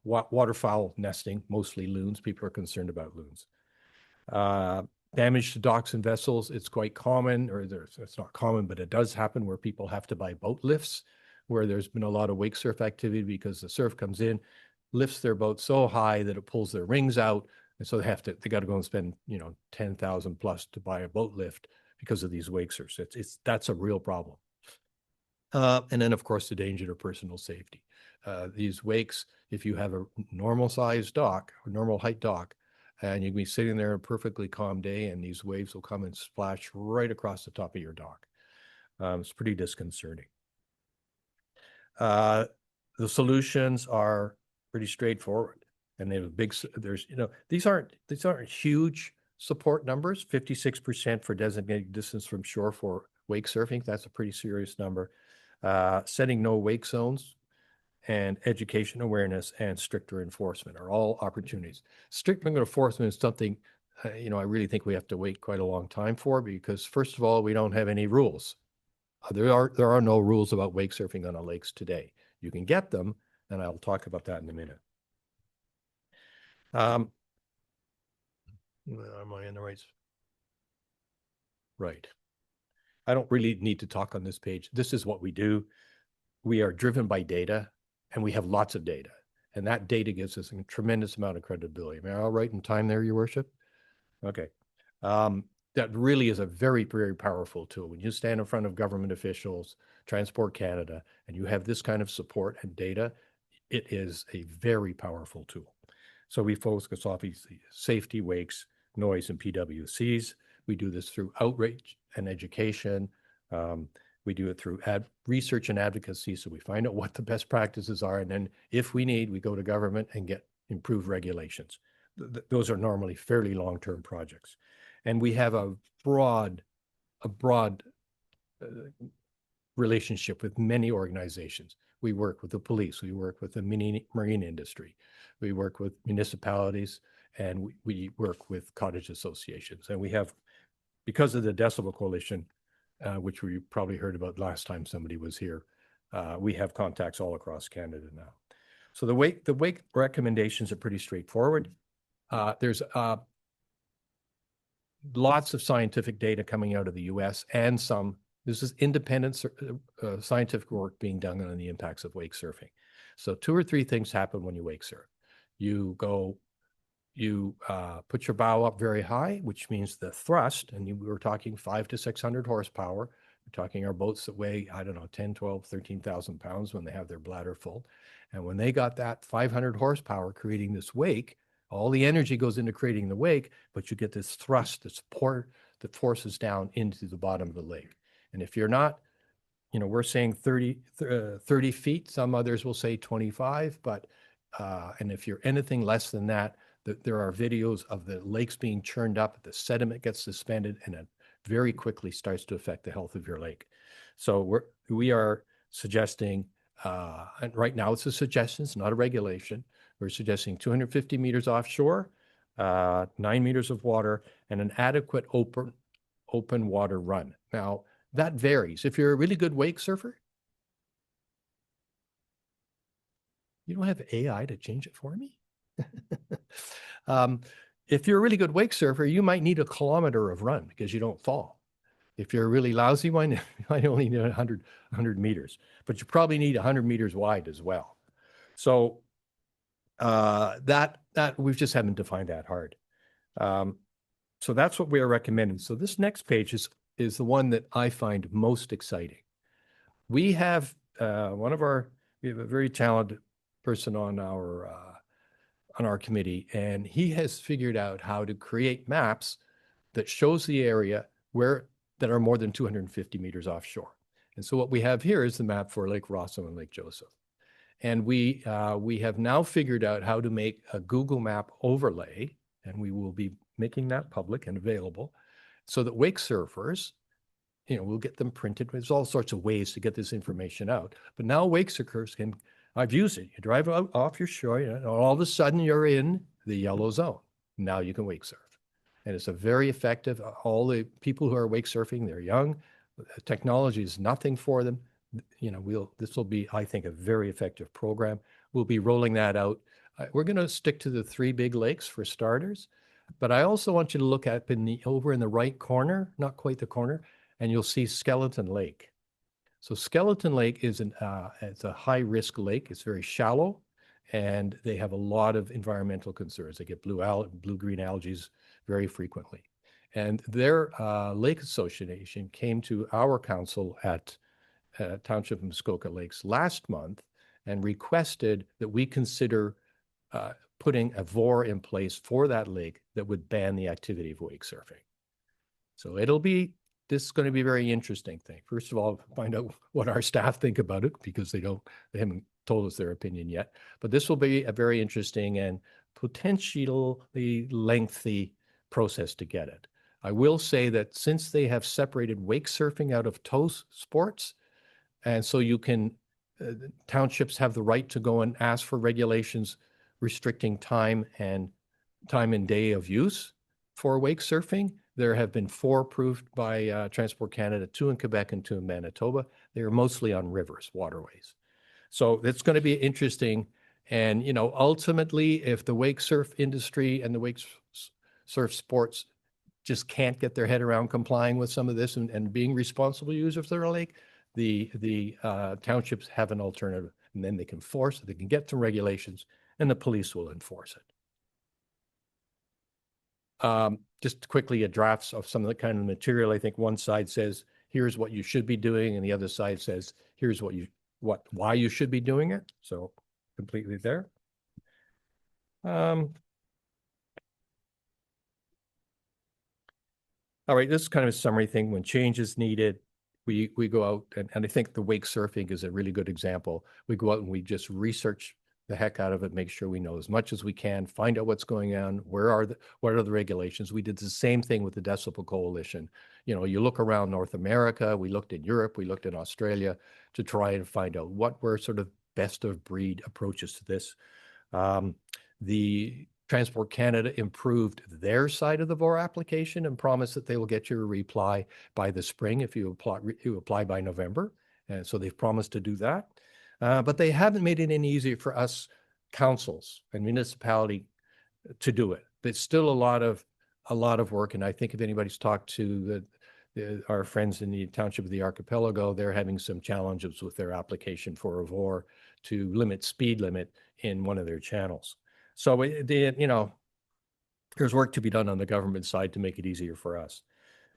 waterfowl nesting, mostly loons. People are concerned about loons. Damage to docks and vessels, it's quite common, or it's not common, but it does happen where people have to buy boat lifts, where there's been a lot of wake surf activity because the surf comes in, lifts their boat so high that it pulls their rings out. And so they got to go and spend, 10,000 plus to buy a boat lift because of these wake surfs. That's a real problem. And then, of course, the danger to personal safety. These wakes, if you have a normal sized dock, a normal height dock, and you can be sitting there a perfectly calm day, and these waves will come and splash right across the top of your dock. It's pretty disconcerting. The solutions are pretty straightforward, and they have these aren't huge support numbers. 56% for designated distance from shore for wake surfing. That's a pretty serious number. Setting no wake zones and education awareness and stricter enforcement are all opportunities. Stricter enforcement is something, I really think we have to wait quite a long time for, because first of all, we don't have any rules. There are no rules about wake surfing on our lakes today. You can get them, and I'll talk about that in a minute. Am I in the right? Right. I don't really need to talk on this page. This is what we do. We are driven by data, and we have lots of data. And that data gives us a tremendous amount of credibility. Am I all right in time there, Your Worship? Okay. That really is a very, very powerful tool. When you stand in front of government officials, Transport Canada, and you have this kind of support and data, it is a very powerful tool. So we focus obviously safety, wakes, noise, and PWCs. We do this through outreach and education. We do it through research and advocacy. So we find out what the best practices are. And then if we need, we go to government and get improved regulations. Those are normally fairly long-term projects. And we have a broad relationship with many organizations. We work with the police, we work with the marine industry, we work with municipalities, and we work with cottage associations. And we have, because of the Decibel Coalition, which we probably heard about last time somebody was here, we have contacts all across Canada now. So the wake recommendations are pretty straightforward. There's lots of scientific data coming out of the US, and this is independent scientific work being done on the impacts of wake surfing. So 2 or 3 things happen when you wake surf. You put your bow up very high, which means the thrust, and we were talking 500 to 600 horsepower. We're talking our boats that weigh, 10, 12, 13,000 pounds when they have their bladder full. And when they got that 500 horsepower creating this wake, all the energy goes into creating the wake, but you get this thrust, this support that forces down into the bottom of the lake. And if you're not, we're saying 30 feet, some others will say 25, but, and if you're anything less than that, there are videos of the lakes being churned up, the sediment gets suspended, and it very quickly starts to affect the health of your lake. So we are suggesting, and right now it's a suggestion, it's not a regulation. We're suggesting 250 meters offshore, 9 meters of water, and an adequate open water run. Now, that varies. If you're a really good wake surfer, you don't have AI to change it for me. If you're a really good wake surfer, you might need 1 kilometer of run because you don't fall. If you're a really lousy one, you might only need 100 meters, but you probably need 100 meters wide as well. So that we just haven't defined that hard. So that's what we are recommending. So this next page is the one that I find most exciting. We have we have a very talented person on our committee, and he has figured out how to create maps that shows the area that are more than 250 meters offshore. And so what we have here is the map for Lake Rossum and Lake Joseph. And we have now figured out how to make a Google map overlay, and we will be making that public and available so that wake surfers, we'll get them printed. There's all sorts of ways to get this information out. But now wake surfers I've used it. You drive out off your shore, and all of a sudden you're in the yellow zone. Now you can wake surf. And it's a very effective, all the people who are wake surfing, they're young. Technology is nothing for them. This will be, I think, a very effective program. We'll be rolling that out. We're going to stick to the 3 big lakes for starters, but I also want you to look at over in the right corner, not quite the corner, and you'll see Skeleton Lake. So Skeleton Lake is it's a high-risk lake. It's very shallow, and they have a lot of environmental concerns. They get blue-green algae very frequently. And their lake association came to our council at Township of Muskoka Lakes last month and requested that we consider putting a VOR in place for that lake that would ban the activity of wake surfing. So this is going to be a very interesting thing. First of all, find out what our staff think about it, because they haven't told us their opinion yet. But this will be a very interesting and potentially lengthy process to get it. I will say that since they have separated wake surfing out of tow sports, and so townships have the right to go and ask for regulations restricting time and day of use for wake surfing. There have been 4 approved by Transport Canada, 2 in Quebec and 2 in Manitoba. They are mostly on rivers, waterways. So it's going to be interesting. And, ultimately, if the wake surf industry and the wake surf sports just can't get their head around complying with some of this and being responsible users of their lake, the townships have an alternative, and then they can get some regulations, and the police will enforce it. Just quickly, a drafts of some of the kind of material. I think one side says, here's what you should be doing, and the other side says, here's why you should be doing it. So completely there. All right, this is kind of a summary thing. When change is needed, we go out, and I think the wake surfing is a really good example. We go out and we just research the heck out of it, make sure we know as much as we can, find out what's going on, what are the regulations. We did the same thing with the Decibel Coalition. You look around North America, we looked in Europe, we looked in Australia to try and find out what were sort of best of breed approaches to this. The Transport Canada improved their side of the VOR application and promised that they will get you a reply by the spring if you apply by November. And so they've promised to do that. But they haven't made it any easier for us councils and municipality to do it. It's still a lot of work. And I think if anybody's talked to our friends in the Township of the Archipelago, they're having some challenges with their application for a VOR to limit speed limit in one of their channels. So there's work to be done on the government side to make it easier for us.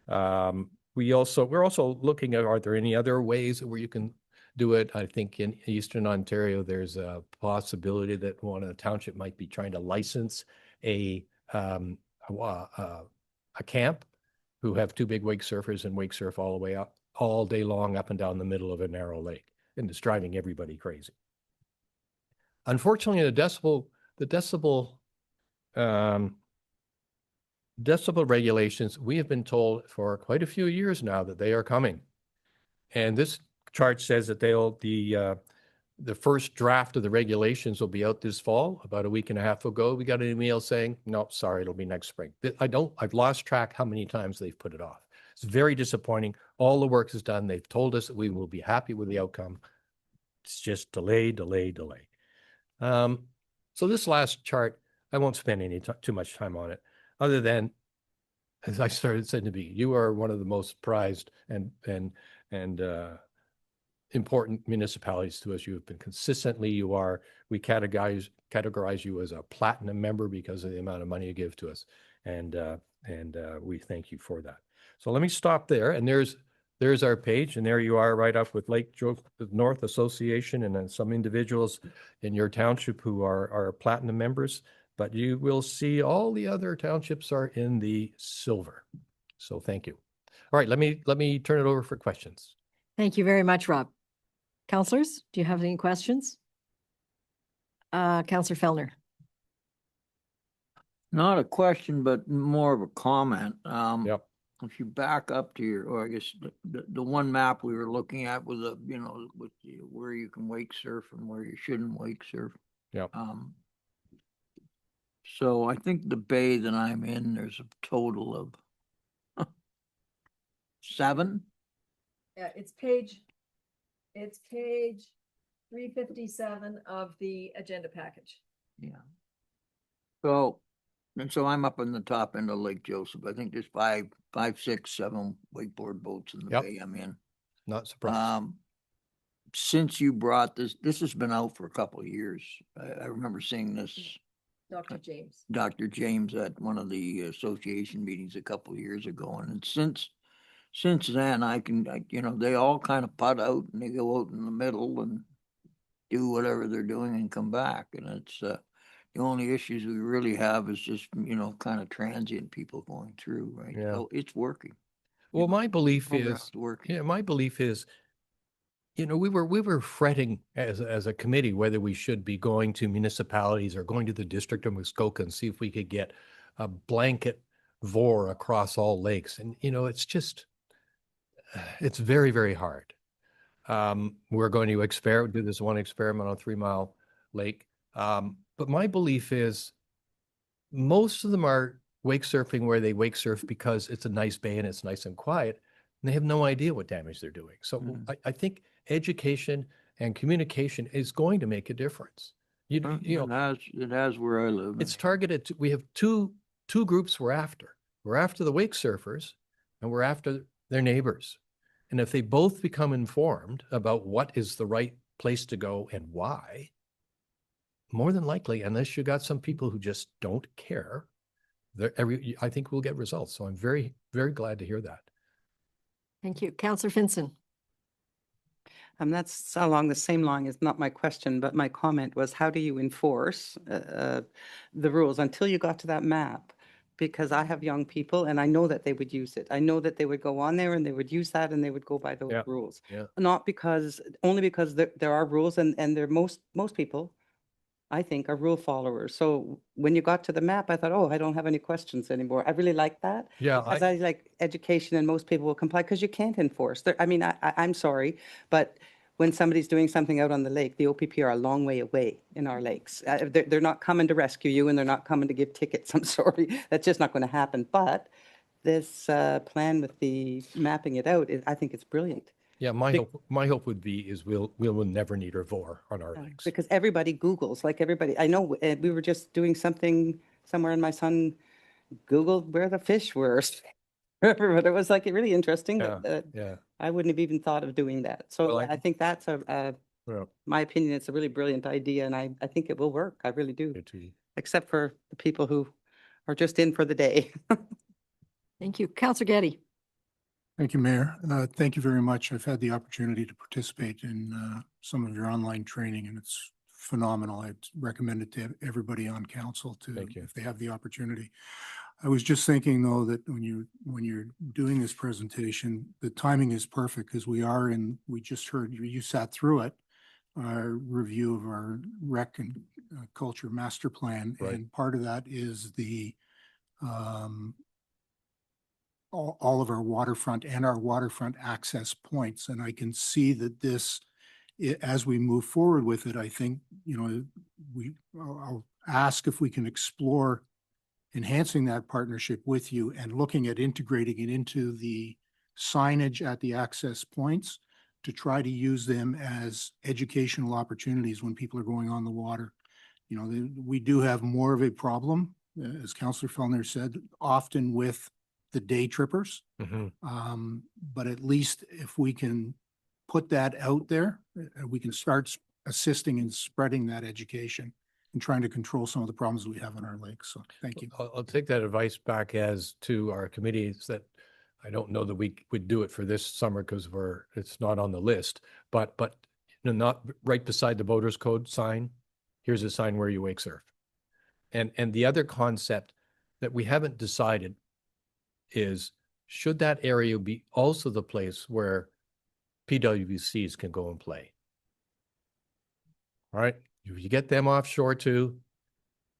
We're also looking at, are there any other ways where you can do it? I think in Eastern Ontario, there's a possibility that one of the township might be trying to license a camp who have 2 big wake surfers and wake surf all the way up all day long up and down the middle of a narrow lake, and it's driving everybody crazy. Unfortunately, the decibel regulations, we have been told for quite a few years now that they are coming. And this chart says that the first draft of the regulations will be out this fall. About a week and a half ago, we got an email saying, no, sorry, it'll be next spring. I've lost track how many times they've put it off. It's very disappointing. All the work is done. They've told us that we will be happy with the outcome. It's just delay. So this last chart, I won't spend too much time on it, other than, as I started saying to be, you are one of the most prized and important municipalities to us. You have been consistently, we categorize you as a platinum member because of the amount of money you give to us. And we thank you for that. So let me stop there. And there's our page, and there you are right up with Lake Joseph North Association and then some individuals in your township who are platinum members, but you will see all the other townships are in the silver. So thank you. All right, let me turn it over for questions. Thank you very much, Rob. Councillors, do you have any questions? Councillor Fellner. Not a question, but more of a comment. Yep. If you back up to or I guess the one map we were looking at was with where you can wake surf and where you shouldn't wake surf. Yep. So I think the bay that I'm in, there's a total of 7. Yeah, it's page 357 of the agenda package. Yeah. So I'm up in the top end of Lake Joseph. I think there's 5, 6, 7 wakeboard boats in the bay I'm in. Not surprised. since you brought this has been out for a couple of years. I remember seeing this, Dr. James. Dr. James at one of the association meetings a couple of years ago. And since then, you know, they all kind of putt out and they go out in the middle and do whatever they're doing and come back. And it's, the only issues we really have is just, you know, kind of transient people going through, right? Yeah. So it's working. Well, my belief Program's is, working. yeah, my belief is, you know, we were fretting as a committee whether we should be going to municipalities or going to the District of Muskoka and see if we could get a blanket VOR across all lakes. And, you know, it's just, it's very, very hard. We're going to do this one experiment on 3 Mile Lake. But my belief is most of them are wake surfing where they wake surf because it's a nice bay and it's nice and quiet, and they have no idea what damage they're doing. So I think education and communication is going to make a difference. You know, It has where I live. it's targeted to, we have two groups we're after. We're after the wake surfers and we're after their neighbors. And if they both become informed about what is the right place to go and why, more than likely, unless you got some people who just don't care, I think we'll get results. So I'm very, very glad to hear that. Thank you. Councillor Finson. That's along the same line. It's not my question, but my comment was, how do you enforce the rules until you got to that map? Because I have young people and I know that they would use it. I know that they would go on there and they would use that and they would go by those rules. Yeah. Only because there are rules and they're most people, I think, are rule followers. So when you got to the map, I thought, oh, I don't have any questions anymore. I really like that. Yeah. Because I like education and most people will comply because you can't enforce. I mean, I'm sorry, but when somebody's doing something out on the lake, the OPP are a long way away in our lakes. They're not coming to rescue you and they're not coming to give tickets. I'm sorry. That's just not going to happen. But this plan with the mapping it out, I think it's brilliant. Yeah, my hope would be is we will never need a VOR on our lakes. Because everybody Googles, like everybody. I know we were just doing something somewhere and my son Googled where the fish were. But it was like really interesting. But, Yeah. I wouldn't have even thought of doing that. So Well, I think that's my opinion, it's a really brilliant idea and I think it will work. I really do. Except for the people who are just in for the day. Thank you. Councillor Getty. Thank you, Mayor. Thank you very much. I've had the opportunity to participate in some of your online training and it's phenomenal. I'd recommend it to everybody on council if they have the opportunity. I was just thinking though that when you're doing this presentation, the timing is perfect because we just heard you sat through it, our review of our rec and culture master plan. Right. And part of that is the all of our waterfront and our waterfront access points. And I can see that this, as we move forward with it, I think, you know, I'll ask if we can explore enhancing that partnership with you and looking at integrating it into the signage at the access points to try to use them as educational opportunities when people are going on the water. You know, we do have more of a problem, as Councillor Fellner said, often with the day trippers. But at least if we can put that out there, we can start assisting in spreading that education and trying to control some of the problems we have on our lakes. So thank you. I'll take that advice back as to our committees that I don't know that we would do it for this summer because it's not on the list, but you know, not right beside the voters code sign. Here's a sign where you wake surf. And the other concept that we haven't decided is, should that area be also the place where PWCs can go and play? All right. If you get them offshore too,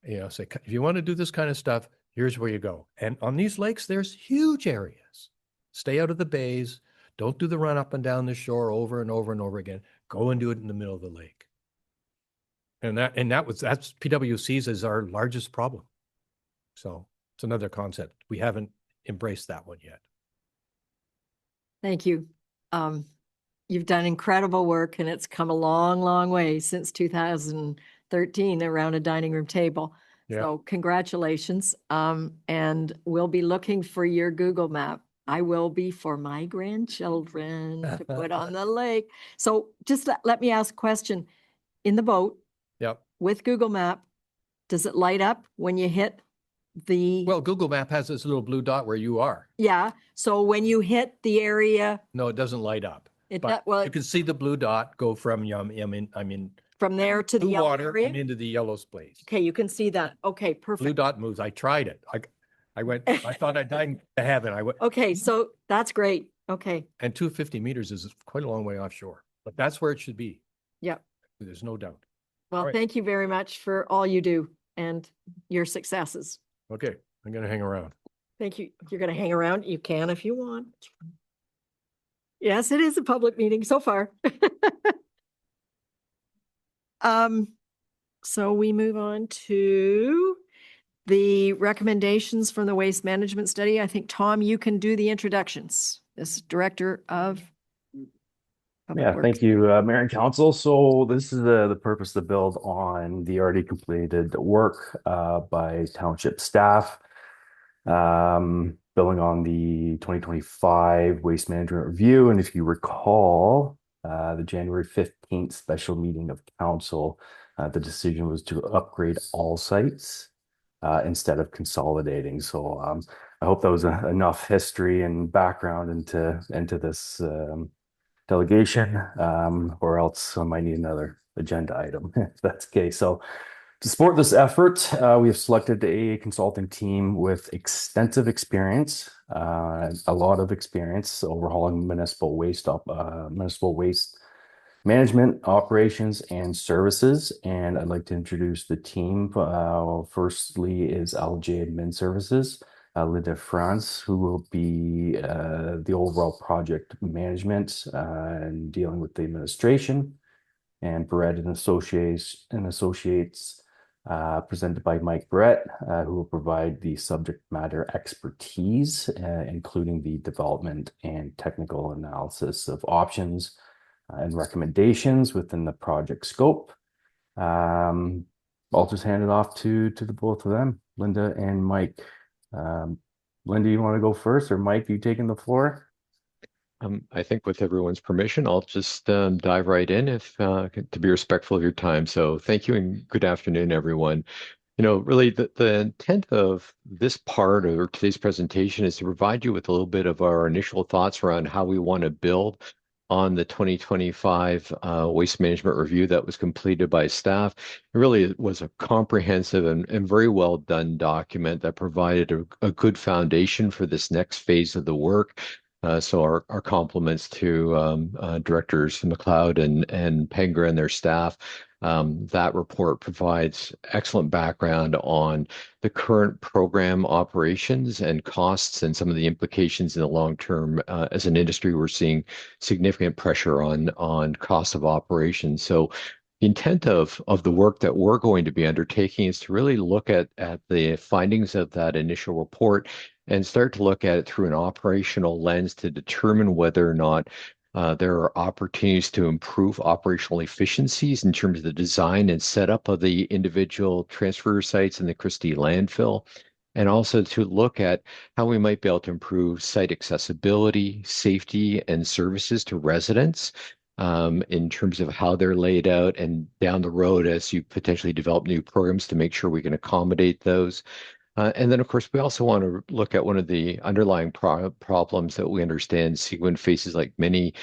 you know, say, if you want to do this kind of stuff, here's where you go. And on these lakes, there's huge areas. Stay out of the bays. Don't do the run up and down the shore over and over and over again. Go and do it in the middle of the lake. And that's PWCs is our largest problem. So it's another concept. We haven't embraced that one yet. Thank you. You've done incredible work and it's come a long, long way since 2013 around a dining room table. Yeah. So congratulations. And we'll be looking for your Google map I will be for my grandchildren to put on the lake. So just let me ask a question. In the boat Yep. with Google Map, does it light up when you hit the? Well, Google Map has this little blue dot where you are. Yeah. So when you hit the area, No, it doesn't light up. it But well, you can see the blue dot go from I'm in from there to the blue yellow water area? and into the yellow space. Okay, you can see that. Okay, Blue perfect. dot moves. I tried it. I went, I thought I died in heaven. I went, Okay, so that's great. Okay, and 250 meters is quite a long way offshore, but that's where it should be. yep. There's no doubt. Well, right. thank you very much for all you do and your successes. Okay, I'm going to hang around. Thank you. You're going to hang around. You can if you want. Yes, it is a public meeting so far. So we move on to the recommendations from the waste management study. I think, Tom, you can do the introductions as Director of Public Yeah, Works. thank you, Mayor and Council. So this is the purpose to build on the already completed work by township staff, building on the 2025 waste management review. And if you recall, the January 15th special meeting of council, the decision was to upgrade all sites instead of consolidating. So I hope that was enough history and background into this delegation, or else I might need another agenda item if that's the case. So to support this effort, we have selected a consulting team with extensive experience, a lot of experience overhauling municipal waste management, operations, and services. And I'd like to introduce the team. Firstly is LJ Admin Services, Linda France, who will be the overall project management and dealing with the administration, and Barrett and Associates, presented by Mike Barrett, who will provide the subject matter expertise, including the development and technical analysis of options and recommendations within the project scope. I'll just hand it off to the both of them, Linda and Mike. Linda, you want to go first, or Mike, you taking the floor? I think with everyone's permission, I'll just dive right in if to be respectful of your time. So thank you and good afternoon, everyone. You know, really the intent of this part or today's presentation is to provide you with a little bit of our initial thoughts around how we want to build on the 2025 waste management review that was completed by staff. It really was a comprehensive and very well done document that provided a good foundation for this next phase of the work. So our compliments to Directors McLeod and Penger and their staff. That report provides excellent background on the current program operations and costs and some of the implications in the long term. As an industry, we're seeing significant pressure on cost of operations. So the intent of the work that we're going to be undertaking is to really look at the findings of that initial report and start to look at it through an operational lens to determine whether or not there are opportunities to improve operational efficiencies in terms of the design and setup of the individual transfer sites in the Christie landfill, and also to look at how we might be able to improve site accessibility, safety, and services to residents in terms of how they're laid out, and down the road as you potentially develop new programs to make sure we can accommodate those. And then, of course, we also want to look at one of the underlying problems that we understand Seguin faces, like many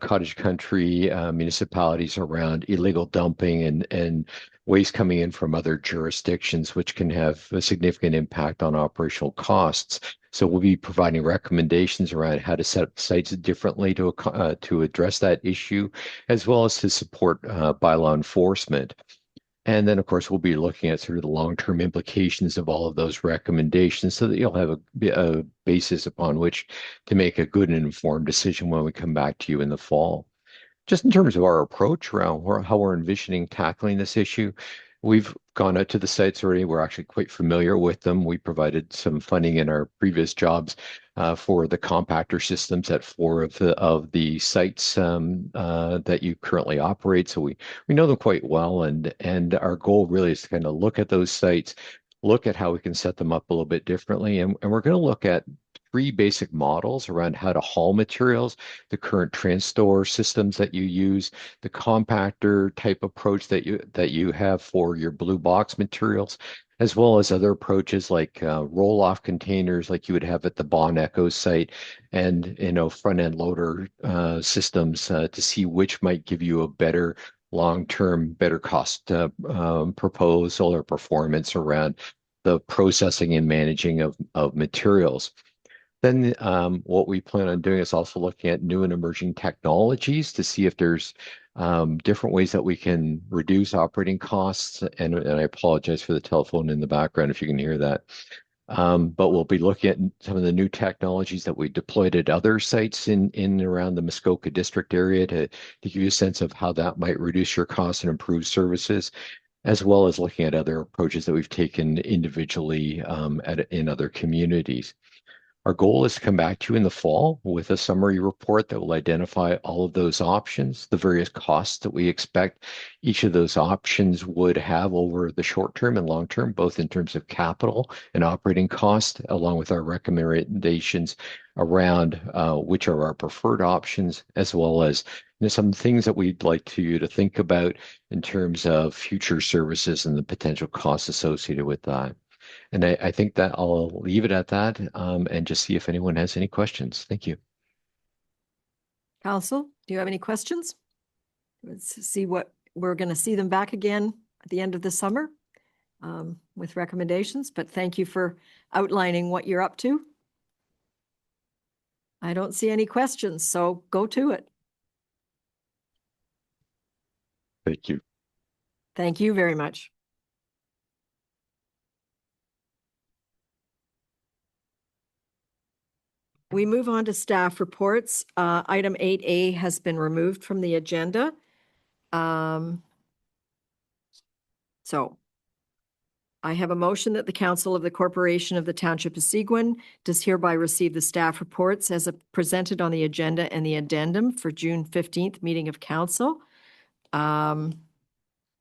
cottage country municipalities, around illegal dumping and waste coming in from other jurisdictions, which can have a significant impact on operational costs. So we'll be providing recommendations around how to set up sites differently to address that issue, as well as to support bylaw enforcement. And then, of course, we'll be looking at sort of the long-term implications of all of those recommendations so that you'll have a basis upon which to make a good and informed decision when we come back to you in the fall. Just in terms of our approach around how we're envisioning tackling this issue, we've gone out to the sites already. We're actually quite familiar with them. We provided some funding in our previous jobs for the compactor systems at 4 of the sites that you currently operate. So we know them quite well, and our goal really is to kind of look at those sites, look at how we can set them up a little bit differently, and we're going to look at three basic models around how to haul materials, the current TransStore systems that you use, the compactor type approach that you have for your blue box materials, as well as other approaches like roll-off containers like you would have at the Bon Echo site, and front-end loader systems to see which might give you a better long-term, better cost proposal or performance around the processing and managing of materials. Then what we plan on doing is also looking at new and emerging technologies to see if there's different ways that we can reduce operating costs. And I apologize for the telephone in the background if you can hear that. But we'll be looking at some of the new technologies that we deployed at other sites in and around the Muskoka district area to give you a sense of how that might reduce your costs and improve services, as well as looking at other approaches that we've taken individually in other communities. Our goal is to come back to you in the fall with a summary report that will identify all of those options, the various costs that we expect each of those options would have over the short term and long term, both in terms of capital and operating cost, along with our recommendations around which are our preferred options, as well as some things that we'd like you to think about in terms of future services and the potential costs associated with that. And I think that I'll leave it at that and just see if anyone has any questions. Thank you. Council, do you have any questions? Let's see what we're going to see them back again at the end of the summer with recommendations, but thank you for outlining what you're up to. I don't see any questions, so go to it. Thank you. Thank you very much. We move on to staff reports. Item 8A has been removed from the agenda. So I have a motion that the Council of the Corporation of the Township of Seguin does hereby receive the staff reports as presented on the agenda and the addendum for June 15th meeting of council. That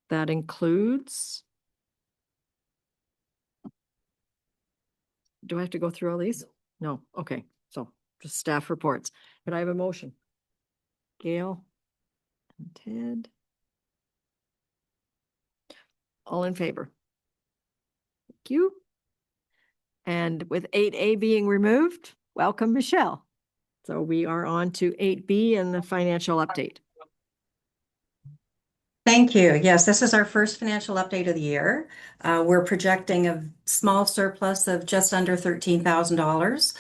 includes... Do I have to go through all these? No. Okay. So just staff reports. But I have a motion. Gail and Ted. All in favor? Thank you. And with 8A being removed, welcome, Michelle. So we are on to 8B and the financial update. Thank you. Yes, this is our first financial update of the year. We're projecting a small surplus of just under $13,000.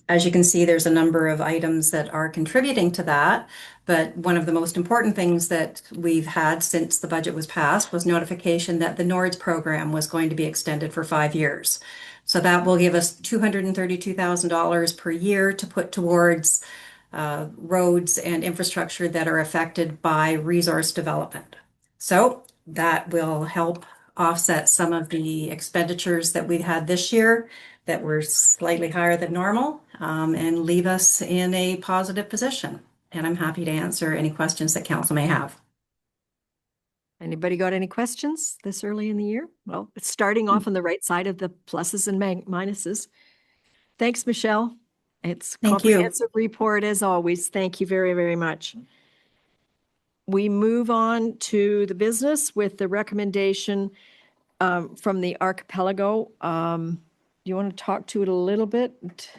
As you can see, there's a number of items that are contributing to that. But one of the most important things that we've had since the budget was passed was notification that the NORDS program was going to be extended for 5 years. So that will give us $232,000 per year to put towards roads and infrastructure that are affected by resource development. So that will help offset some of the expenditures that we had this year that were slightly higher than normal and leave us in a positive position. And I'm happy to answer any questions that council may have. Anybody got any questions this early in the year? Well, it's starting off on the right side of the pluses and minuses. Thanks, Michelle. It's a comprehensive report as always. Thank you very, very much. We move on to the business with the recommendation from the archipelago. Do you want to talk to it a little bit?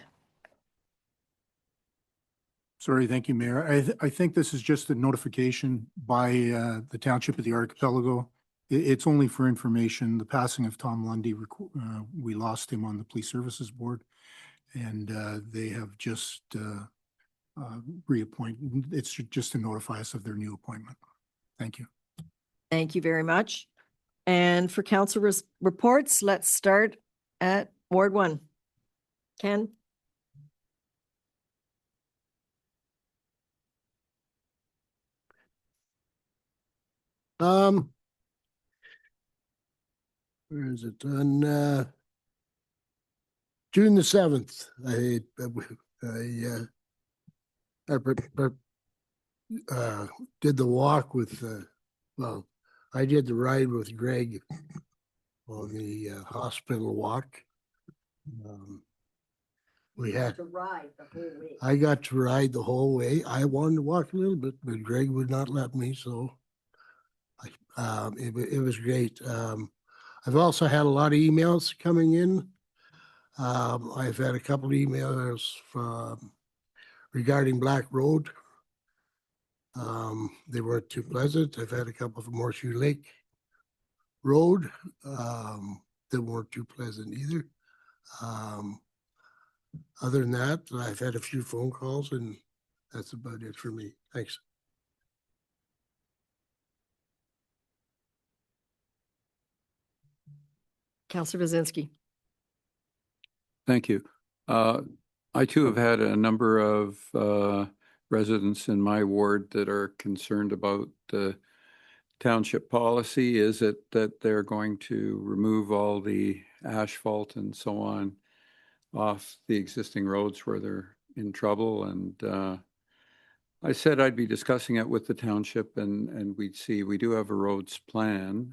Sorry, thank you, Mayor. I think this is just a notification by the Township of the Archipelago. It's only for information. The passing of Tom Lundy, we lost him on the Police Services Board, and they have just reappointed. It's just to notify us of their new appointment. Thank you. Thank you very much. And for council reports, let's start at Ward 1. Ken? Where is it? On June the 7th, I did the walk with, well, I did the ride with Greg on the hospital walk. We had, To ride the whole way. I got to ride the whole way. I wanted to walk a little bit, but Greg would not let me, so it was great. I've also had a lot of emails coming in. I've had a couple of emails regarding Black Road. They weren't too pleasant. I've had a couple from Horseshoe Lake Road that weren't too pleasant either. Other than that, I've had a few phone calls, and that's about it for me. Thanks. Councillor Bazinski. Thank you. I too have had a number of residents in my ward that are concerned about the township policy. Is it that they're going to remove all the asphalt and so on off the existing roads where they're in trouble? And I said I'd be discussing it with the township, and we'd see. We do have a roads plan.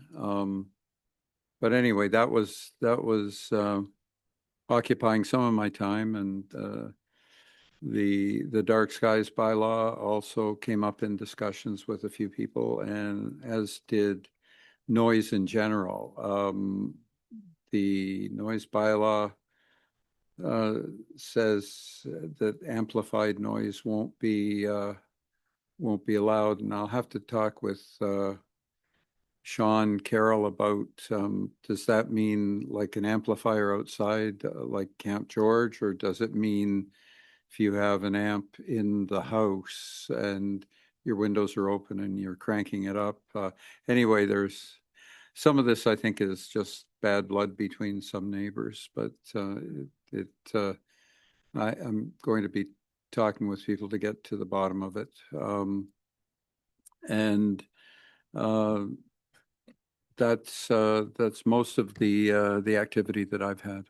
But anyway, that was occupying some of my time, and the dark skies bylaw also came up in discussions with a few people, and as did noise in general. The noise bylaw says that amplified noise won't be allowed, and I'll have to talk with Sean Carroll about, does that mean like an amplifier outside, like Camp George, or does it mean if you have an amp in the house and your windows are open and you're cranking it up? Anyway, there's some of this I think is just bad blood between some neighbors, but I'm going to be talking with people to get to the bottom of it. And that's most of the activity that I've had.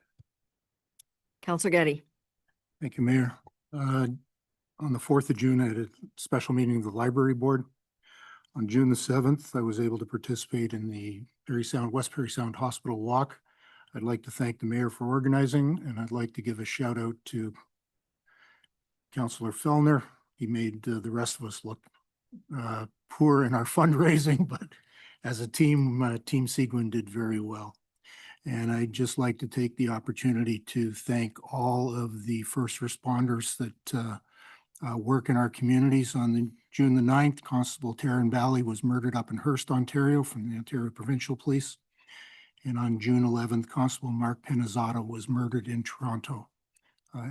Councillor Getty. Thank you, Mayor. On the 4th of June, I had a special meeting of the Library Board. On June the 7th, I was able to participate in the West Perry Sound Hospital Walk. I'd like to thank the Mayor for organizing, and I'd like to give a shout out to Councillor Fellner. He made the rest of us look poor in our fundraising, but as a team, Team Seguin did very well. And I'd just like to take the opportunity to thank all of the first responders that work in our communities. On June the 9th, Constable Taryn Bally was murdered up in Hearst, Ontario from the Ontario Provincial Police. And on June 11th, Constable Mark Pinizzotto was murdered in Toronto,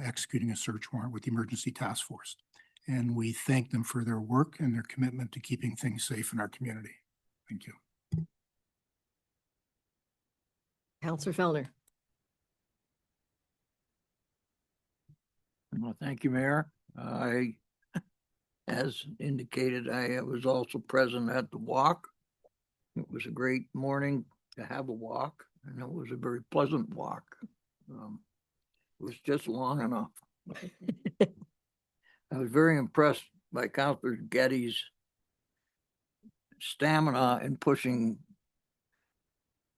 executing a search warrant with the Emergency Task Force. And we thank them for their work and their commitment to keeping things safe in our community. Thank you. Councillor Fellner. Well, thank you, Mayor. As indicated, I was also present at the walk. It was a great morning to have a walk, and it was a very pleasant walk. It was just long enough. I was very impressed by Councillor Getty's stamina in pushing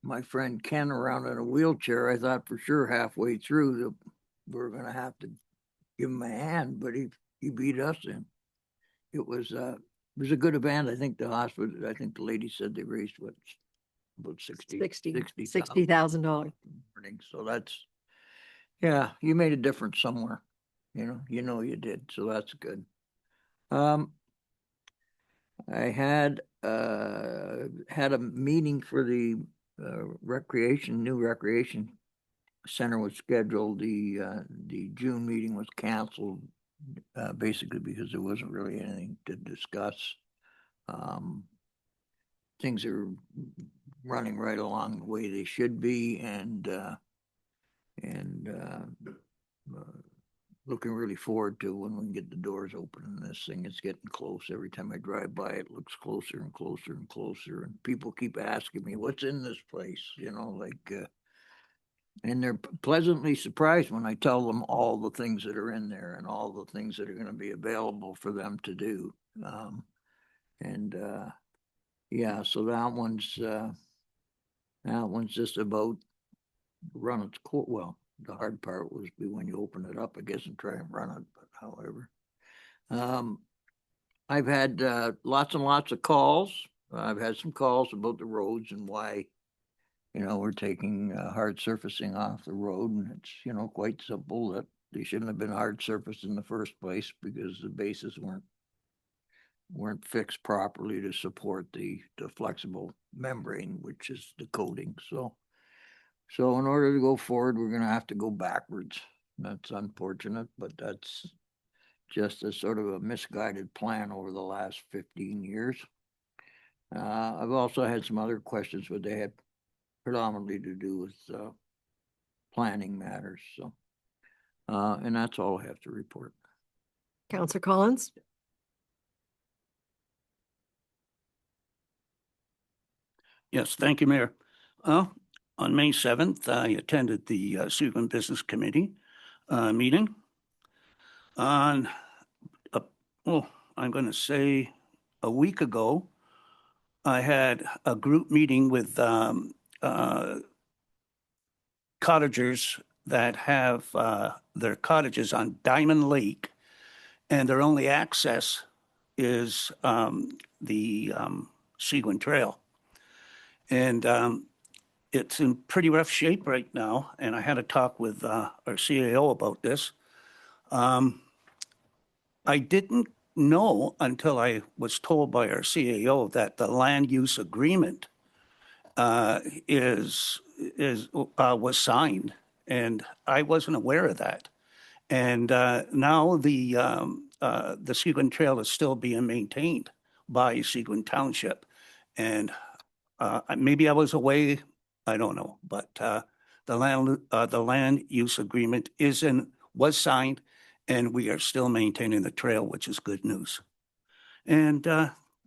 my friend Ken around in a wheelchair. I thought for sure halfway through that we were going to have to give him a hand, but he beat us in. It was a good event. I think the hospital, I think the lady said they raised what, about $60,000. So that's, yeah, you made a difference somewhere. You know you did. So that's good. I had a meeting for the new recreation center was scheduled. The June meeting was canceled, basically because there wasn't really anything to discuss. Things are running right along the way they should be, and looking really forward to when we can get the doors open and this thing is getting close. Every time I drive by, it looks closer and closer and closer. And people keep asking me, what's in this place? And they're pleasantly surprised when I tell them all the things that are in there and all the things that are going to be available for them to do. Yeah, so that one's just about run its course. Well, The hard part was be when you open it up, I guess, and try and run it, but however. I've had lots and lots of calls. I've had some calls about the roads and why, we're taking hard surfacing off the road, and it's, quite simple that they shouldn't have been hard surfaced in the first place because the bases weren't fixed properly to support the flexible membrane, which is the coating. So in order to go forward, we're going to have to go backwards. That's unfortunate, but that's just a sort of a misguided plan over the last 15 years. I've also had some other questions, but they had predominantly to do with planning matters. So, and that's all I have to report. Councillor Collins? Yes, thank you, Mayor. On May 7th, I attended the Seguin Business Committee meeting. On, I'm going to say a week ago, I had a group meeting with cottagers that have their cottages on Diamond Lake, and their only access is the Seguin Trail. And it's in pretty rough shape right now, and I had a talk with our CAO about this. I didn't know until I was told by our CAO that the land use agreement was signed, and I wasn't aware of that. And now the Seguin Trail is still being maintained by Seguin Township, and maybe I was away, I don't know, but the land use agreement was signed, and we are still maintaining the trail, which is good news. And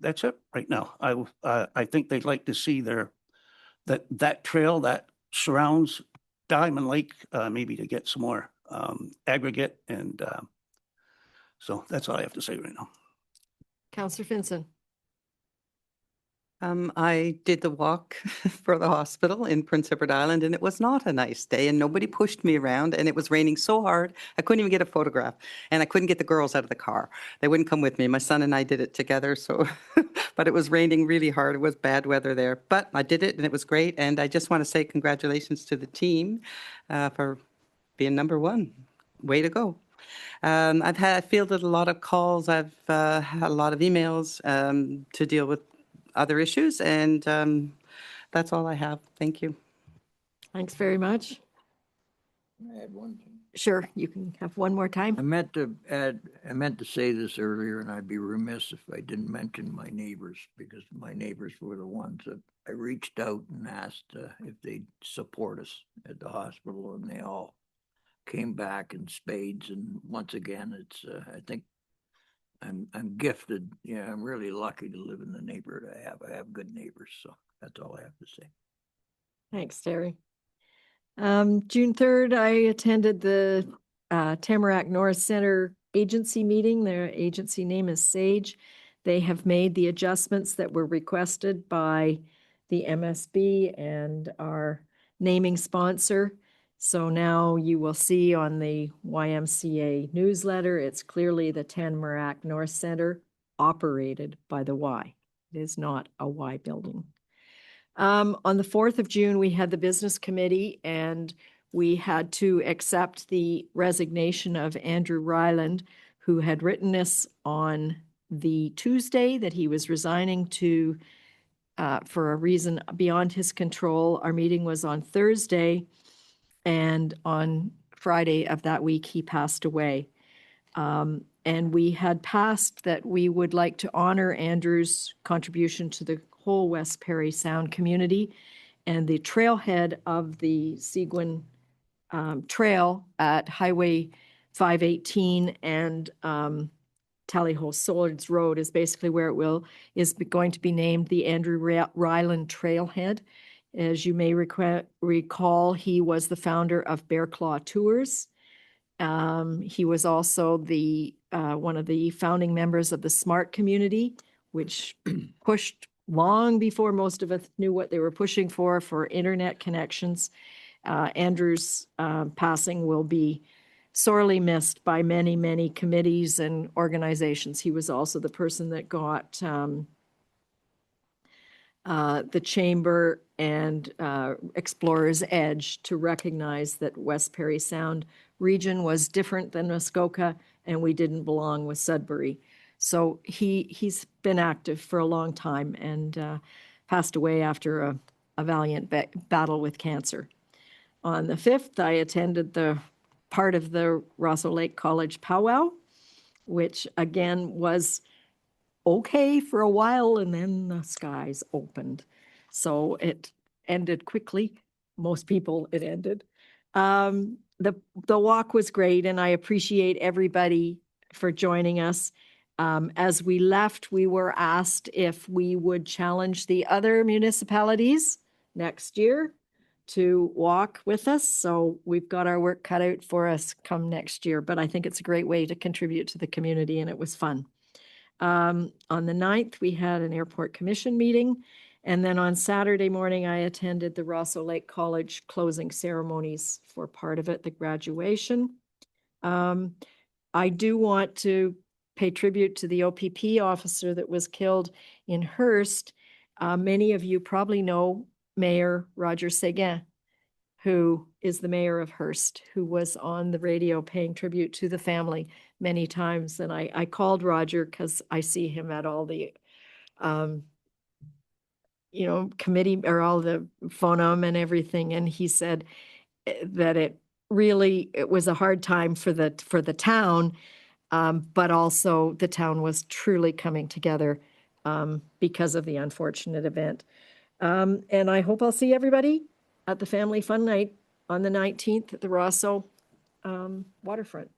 that's it right now. I think they'd like to see that trail that surrounds Diamond Lake, maybe to get some more aggregate, and so that's all I have to say right now. Councillor Finson? I did the walk for the hospital in Prince Edward Island, and it was not a nice day, and nobody pushed me around, and it was raining so hard, I couldn't even get a photograph, and I couldn't get the girls out of the car. They wouldn't come with me. My son and I did it together, so, but it was raining really hard. It was bad weather there, but I did it, and it was great, and I just want to say congratulations to the team for being number one. Way to go. I've fielded a lot of calls. I've had a lot of emails to deal with other issues, and that's all I have. Thank you. Thanks very much. Can I add one thing? Sure, you can have one more time. I meant to say this earlier, and I'd be remiss if I didn't mention my neighbors, because my neighbors were the ones that I reached out and asked if they'd support us at the hospital, and they all came back in spades. And once again, it's I think I'm gifted. Yeah, I'm really lucky to live in the neighborhood I have. I have good neighbors, so that's all I have to say. Thanks, Terry. June 3rd, I attended the Tamarack North Center agency meeting. Their agency name is SAGE. They have made the adjustments that were requested by the MSB and our naming sponsor. So now you will see on the YMCA newsletter, it's clearly the Tamarack North Center operated by the Y. It is not a Y building. On the 4th of June, we had the business committee, and we had to accept the resignation of Andrew Ryland, who had written this on the Tuesday that he was resigning for a reason beyond his control. Our meeting was on Thursday, and on Friday of that week, he passed away. And we had passed that we would like to honor Andrew's contribution to the whole West Perry Sound community, and the trailhead of the Seguin Trail at Highway 518 and Tallyho Swords Road is basically where is going to be named the Andrew Ryland Trailhead. As you may recall, he was the founder of Bear Claw Tours. He was also one of the founding members of the SMART community, which pushed long before most of us knew what they were pushing for internet connections. Andrew's passing will be sorely missed by many, many committees and organizations. He was also the person that got the Chamber and Explorer's Edge to recognize that West Perry Sound region was different than Muskoka, and we didn't belong with Sudbury. So he's been active for a long time and passed away after a valiant battle with cancer. On the 5th, I attended the part of the Rosso Lake College powwow, which again was okay for a while, and then the skies opened. So it ended quickly. Most people, it ended. The walk was great, and I appreciate everybody for joining us. As we left, we were asked if we would challenge the other municipalities next year to walk with us. So we've got our work cut out for us come next year, but I think it's a great way to contribute to the community, and it was fun. On the 9th, we had an airport commission meeting. And then on Saturday morning, I attended the Rosso Lake College closing ceremonies for part of it, the graduation. I do want to pay tribute to the OPP officer that was killed in Hearst. Many of you probably know Mayor Roger Seguin, who is the mayor of Hearst, who was on the radio paying tribute to the family many times. And I called Roger because I see him at all the, committee or all the phonem and everything. And he said that it was a hard time for the town, but also the town was truly coming together because of the unfortunate event. And I hope I'll see everybody at the Family Fun Night on the 19th at the Rosso waterfront.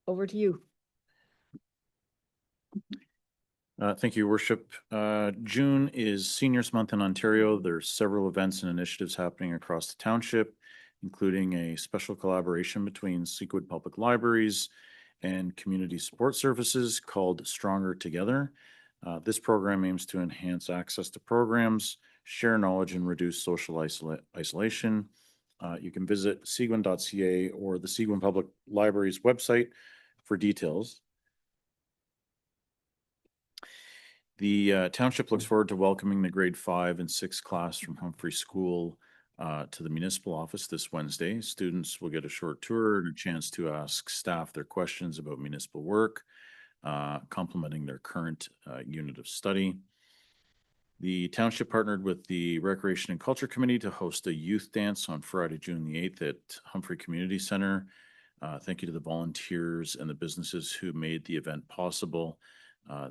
Over to you. Thank you, Worship. June is Seniors Month in Ontario. There's several events and initiatives happening across the township, including a special collaboration between Seawood Public Libraries and Community Support Services called Stronger Together. This program aims to enhance access to programs, share knowledge, and reduce social isolation. You can visit seguin.ca or the Seguin Public Library's website for details. The township looks forward to welcoming the grade 5 and 6 class from Humphrey School to the municipal office this Wednesday. Students will get a short tour and a chance to ask staff their questions about municipal work, complementing their current unit of study. The township partnered with the Recreation and Culture Committee to host a youth dance on Friday, June the 8th at Humphrey Community Center. Thank you to the volunteers and the businesses who made the event possible.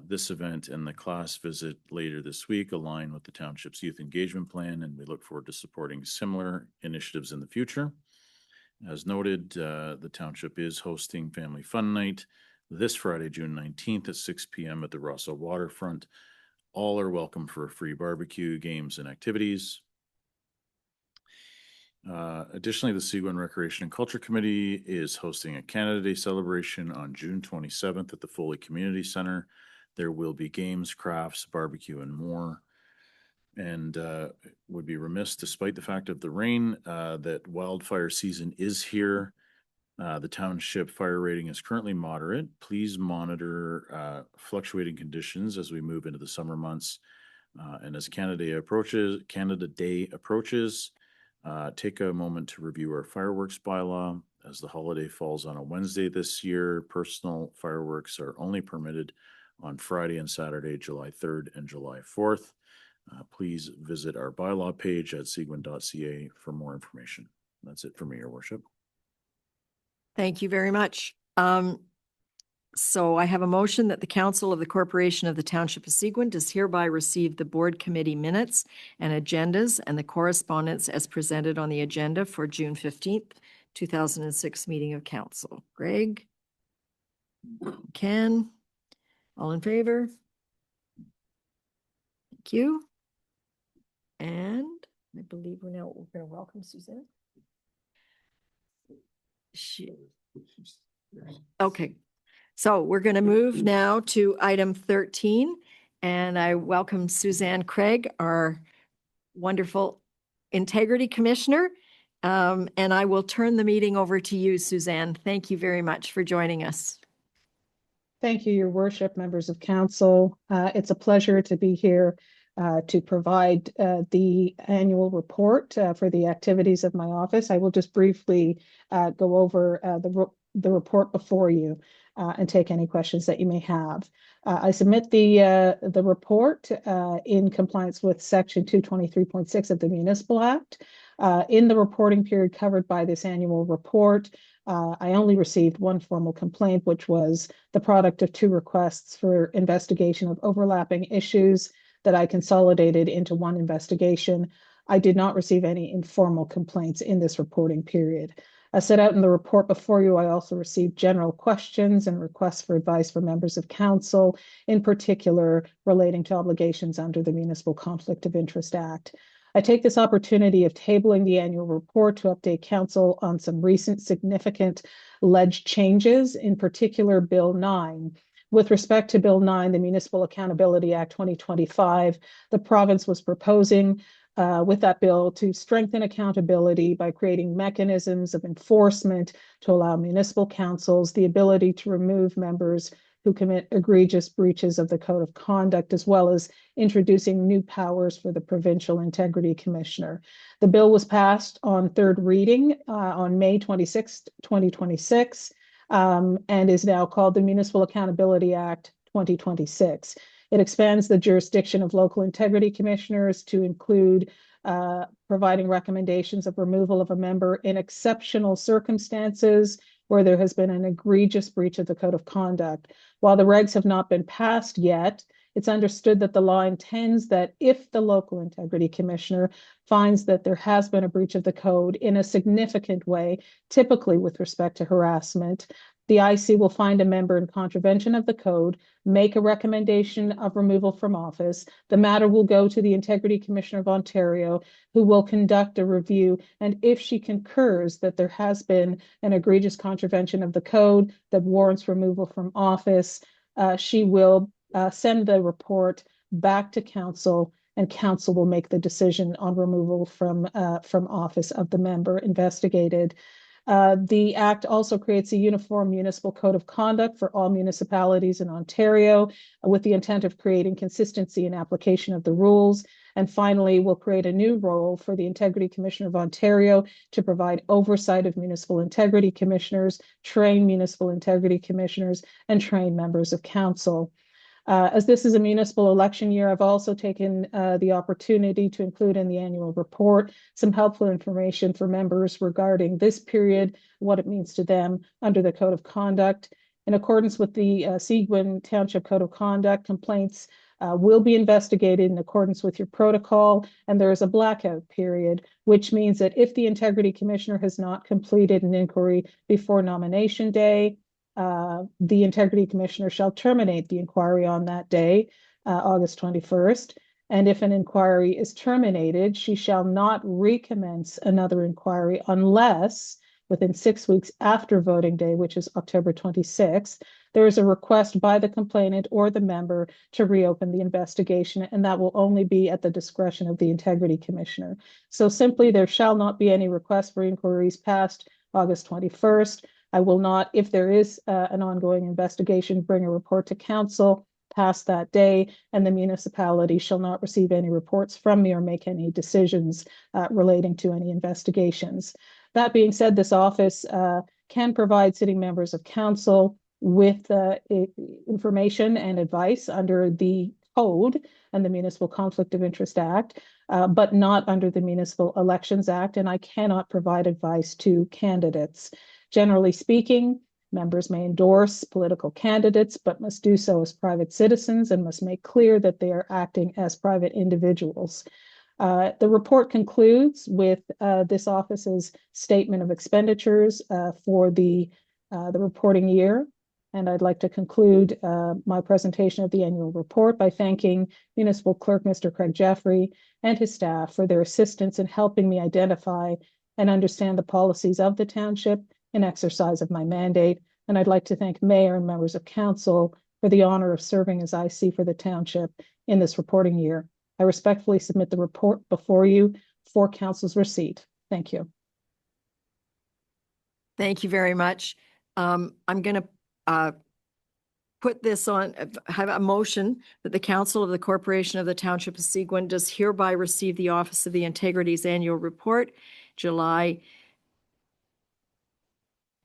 This event and the class visit later this week align with the township's youth engagement plan, and we look forward to supporting similar initiatives in the future. As noted, the township is hosting Family Fun Night this Friday, June 19th at 6 p.m. at the Rosso waterfront. All are welcome for free barbecue, games, and activities. Additionally, the Seguin Recreation and Culture Committee is hosting a Canada Day celebration on June 27th at the Foley Community Center. There will be games, crafts, barbecue, and more. And would be remiss, despite the fact of the rain, that wildfire season is here. The township fire rating is currently moderate. Please monitor fluctuating conditions as we move into the summer months. And as Canada Day approaches, take a moment to review our fireworks bylaw. As the holiday falls on a Wednesday this year, personal fireworks are only permitted on Friday and Saturday, July 3rd and July 4th. Please visit our bylaw page at seguin.ca for more information. That's it for me, Your Worship. Thank you very much. So I have a motion that the Council of the Corporation of the Township of Seguin does hereby receive the board committee minutes and agendas and the correspondence as presented on the agenda for June 15th, 2006 meeting of council. Greg? Ken? All in favor? Thank you. And I believe we're going to welcome Suzanne. Okay. So we're going to move now to item 13, and I welcome Suzanne Craig, our wonderful Integrity Commissioner. And I will turn the meeting over to you, Suzanne. Thank you very much for joining us. Thank you, Your Worship, members of council. It's a pleasure to be here to provide the annual report for the activities of my office. I will just briefly go over the report before you and take any questions that you may have. I submit the report in compliance with Section 223.6 of the Municipal Act. In the reporting period covered by this annual report, I only received one formal complaint, which was the product of two requests for investigation of overlapping issues that I consolidated into one investigation. I did not receive any informal complaints in this reporting period. As set out in the report before you, I also received general questions and requests for advice from members of council, in particular relating to obligations under the Municipal Conflict of Interest Act. I take this opportunity of tabling the annual report to update council on some recent significant alleged changes, in particular Bill 9. With respect to Bill 9, the Municipal Accountability Act 2025, the province was proposing with that bill to strengthen accountability by creating mechanisms of enforcement to allow municipal councils the ability to remove members who commit egregious breaches of the Code of Conduct, as well as introducing new powers for the Provincial Integrity Commissioner. The bill was passed on third reading on May 26, 2026, and is now called the Municipal Accountability Act 2026. It expands the jurisdiction of local integrity commissioners to include providing recommendations of removal of a member in exceptional circumstances where there has been an egregious breach of the Code of Conduct. While the regs have not been passed yet, it's understood that the law intends that if the local integrity commissioner finds that there has been a breach of the code in a significant way, typically with respect to harassment, the IC will find a member in contravention of the code, make a recommendation of removal from office. The matter will go to the Integrity Commissioner of Ontario, who will conduct a review. And if she concurs that there has been an egregious contravention of the code that warrants removal from office, she will send the report back to council, and council will make the decision on removal from office of the member investigated. The Act also creates a uniform municipal code of conduct for all municipalities in Ontario with the intent of creating consistency in application of the rules. And finally, we'll create a new role for the Integrity Commissioner of Ontario to provide oversight of municipal integrity commissioners, train municipal integrity commissioners, and train members of council. As this is a municipal election year, I've also taken the opportunity to include in the annual report some helpful information for members regarding this period, what it means to them under the Code of Conduct. In accordance with the Seguin Township Code of Conduct, complaints will be investigated in accordance with your protocol, and there is a blackout period, which means that if the Integrity Commissioner has not completed an inquiry before nomination day, the Integrity Commissioner shall terminate the inquiry on that day, August 21st. And if an inquiry is terminated, she shall not recommence another inquiry unless within 6 weeks after voting day, which is October 26th, there is a request by the complainant or the member to reopen the investigation, and that will only be at the discretion of the Integrity Commissioner. So simply, there shall not be any request for inquiries past August 21st. I will not, if there is an ongoing investigation, bring a report to council past that day, and the municipality shall not receive any reports from me or make any decisions relating to any investigations. That being said, this office can provide sitting members of council with information and advice under the Code and the Municipal Conflict of Interest Act, but not under the Municipal Elections Act, and I cannot provide advice to candidates. Generally speaking, members may endorse political candidates, but must do so as private citizens and must make clear that they are acting as private individuals. The report concludes with this office's statement of expenditures for the reporting year. And I'd like to conclude my presentation of the annual report by thanking Municipal Clerk Mr. Craig Jeffrey and his staff for their assistance in helping me identify and understand the policies of the township in exercise of my mandate. And I'd like to thank Mayor and members of council for the honor of serving as IC for the township in this reporting year. I respectfully submit the report before you for council's receipt. Thank you. Thank you very much. I'm going to put this on, have a motion that the Council of the Corporation of the Township of Seguin does hereby receive the Office of the Integrity's annual report, July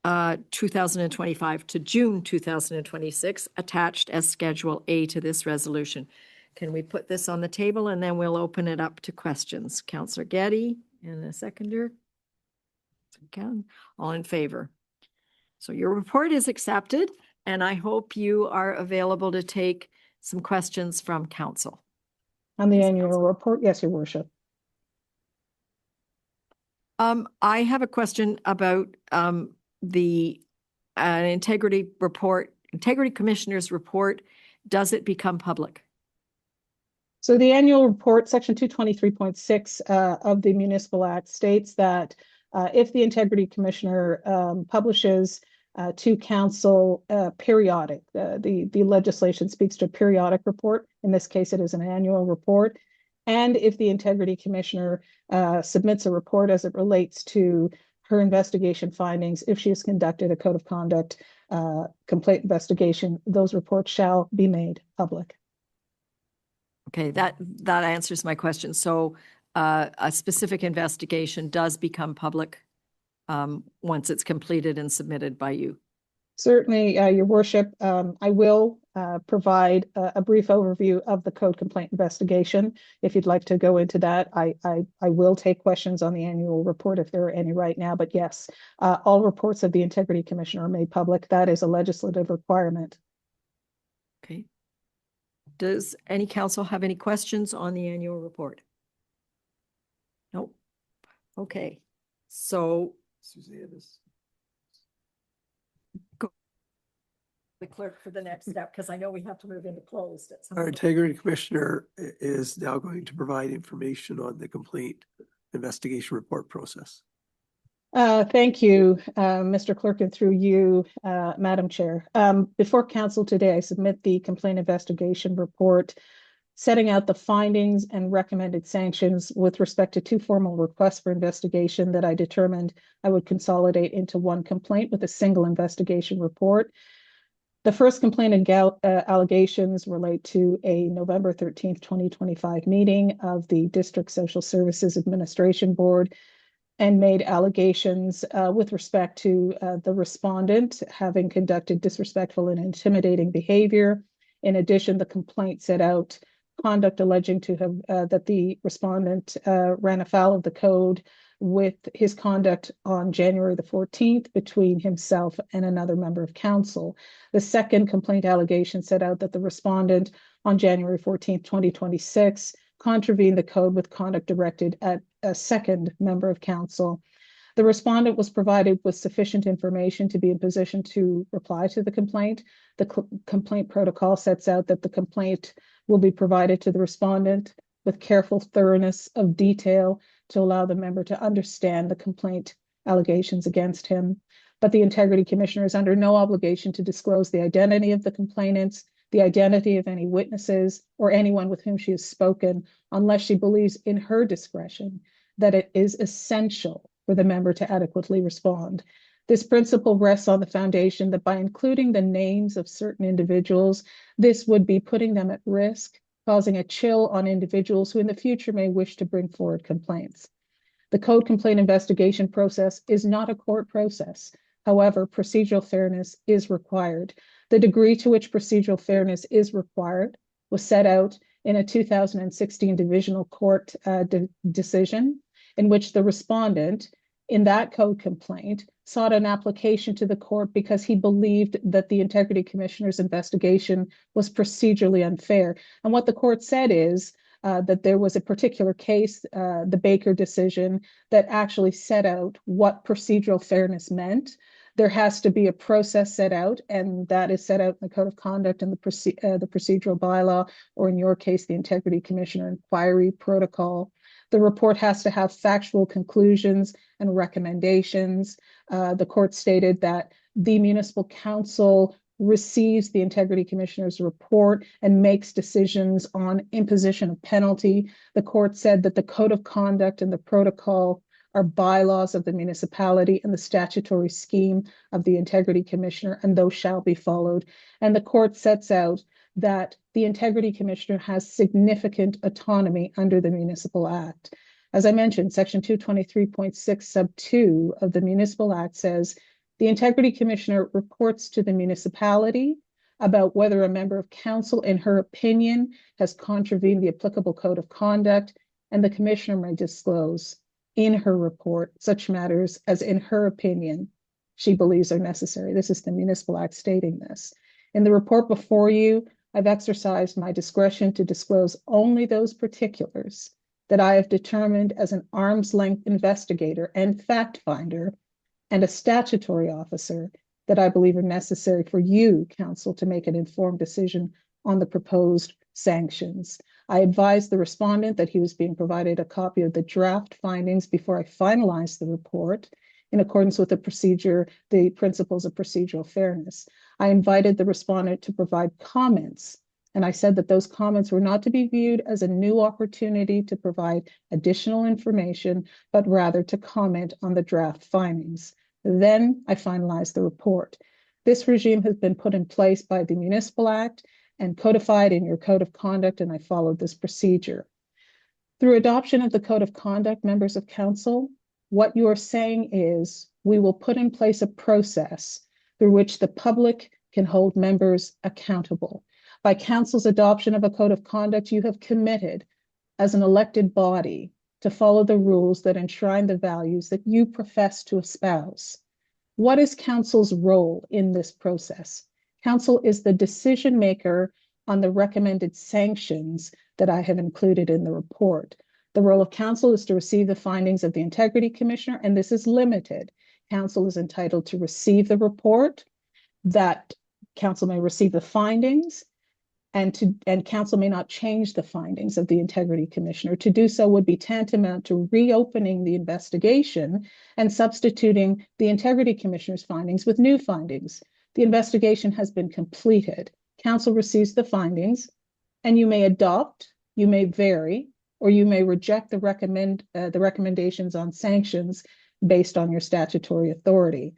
2025 to June 2026, attached as Schedule A to this resolution. Can we put this on the table and then we'll open it up to questions? Councillor Getty and a seconder. All in favor. So your report is accepted, and I hope you are available to take some questions from council. On the annual report, yes, Your Worship. I have a question about the integrity report, integrity commissioner's report. Does it become public? So the annual report, section 223.6 of the Municipal Act states that if the integrity commissioner publishes to council periodic, the legislation speaks to a periodic report. In this case, it is an annual report. And if the integrity commissioner submits a report as it relates to her investigation findings, if she has conducted a code of conduct complaint investigation, those reports shall be made public. Okay, that answers my question. So a specific investigation does become public once it's completed and submitted by you. Certainly, Your Worship, I will provide a brief overview of the code complaint investigation. If you'd like to go into that, I will take questions on the annual report if there are any right now. But yes, all reports of the Integrity Commissioner are made public. That is a legislative requirement. Okay. Does any council have any questions on the annual report? Nope. Okay. So Suzanne is. Go. The clerk for the next step, because I know we have to move into closed at some Our point. integrity commissioner is now going to provide information on the complaint investigation report process. Thank you, Mr. Clerk, and through you, Madam Chair. Before council today, I submit the complaint investigation report, setting out the findings and recommended sanctions with respect to two formal requests for investigation that I determined I would consolidate into one complaint with a single investigation report. The first complaint and allegations relate to a November 13th, 2025 meeting of the District Social Services Administration Board, and made allegations with respect to the respondent having conducted disrespectful and intimidating behavior. In addition, the complaint set out conduct alleging to have that the respondent ran afoul of the code with his conduct on January the 14th between himself and another member of council. The second complaint allegation set out that the respondent on January 14th, 2026 contravened the code with conduct directed at a second member of council. The respondent was provided with sufficient information to be in position to reply to the complaint. The complaint protocol sets out that the complaint will be provided to the respondent with careful thoroughness of detail to allow the member to understand the complaint allegations against him. But the Integrity Commissioner is under no obligation to disclose the identity of the complainants, the identity of any witnesses, or anyone with whom she has spoken, unless she believes in her discretion that it is essential for the member to adequately respond. This principle rests on the foundation that by including the names of certain individuals, this would be putting them at risk, causing a chill on individuals who in the future may wish to bring forward complaints. The code complaint investigation process is not a court process. However, procedural fairness is required. The degree to which procedural fairness is required was set out in a 2016 divisional court decision in which the respondent in that code complaint sought an application to the court because he believed that the Integrity Commissioner's investigation was procedurally unfair. And what the court said is that there was a particular case, the Baker decision, that actually set out what procedural fairness meant. There has to be a process set out, and that is set out in the Code of Conduct and the procedural bylaw, or in your case, the Integrity Commissioner Inquiry Protocol. The report has to have factual conclusions and recommendations. The court stated that the municipal council receives the Integrity Commissioner's report and makes decisions on imposition of penalty. The court said that the Code of Conduct and the protocol are bylaws of the municipality and the statutory scheme of the Integrity Commissioner, and those shall be followed. And the court sets out that the Integrity Commissioner has significant autonomy under the Municipal Act. As I mentioned, Section 223.6 sub 2 of the Municipal Act says the Integrity Commissioner reports to the municipality about whether a member of council, in her opinion, has contravened the applicable code of conduct, and the Commissioner may disclose in her report such matters as, in her opinion, she believes are necessary. This is the Municipal Act stating this. In the report before you, I've exercised my discretion to disclose only those particulars that I have determined as an arm's length investigator and fact finder and a statutory officer that I believe are necessary for you, council, to make an informed decision on the proposed sanctions. I advised the respondent that he was being provided a copy of the draft findings before I finalized the report in accordance with the principles of procedural fairness. I invited the respondent to provide comments, and I said that those comments were not to be viewed as a new opportunity to provide additional information, but rather to comment on the draft findings. Then I finalized the report. This regime has been put in place by the Municipal Act and codified in your Code of Conduct, and I followed this procedure. Through adoption of the Code of Conduct, members of council, what you are saying is we will put in place a process through which the public can hold members accountable. By council's adoption of a Code of Conduct, you have committed as an elected body to follow the rules that enshrine the values that you profess to espouse. What is council's role in this process? Council is the decision maker on the recommended sanctions that I have included in the report. The role of council is to receive the findings of the Integrity Commissioner, and this is limited. Council is entitled to receive the report, that council may receive the findings, and council may not change the findings of the Integrity Commissioner. To do so would be tantamount to reopening the investigation and substituting the Integrity Commissioner's findings with new findings. The investigation has been completed. Council receives the findings, and you may adopt, you may vary, or you may reject the recommendations on sanctions based on your statutory authority.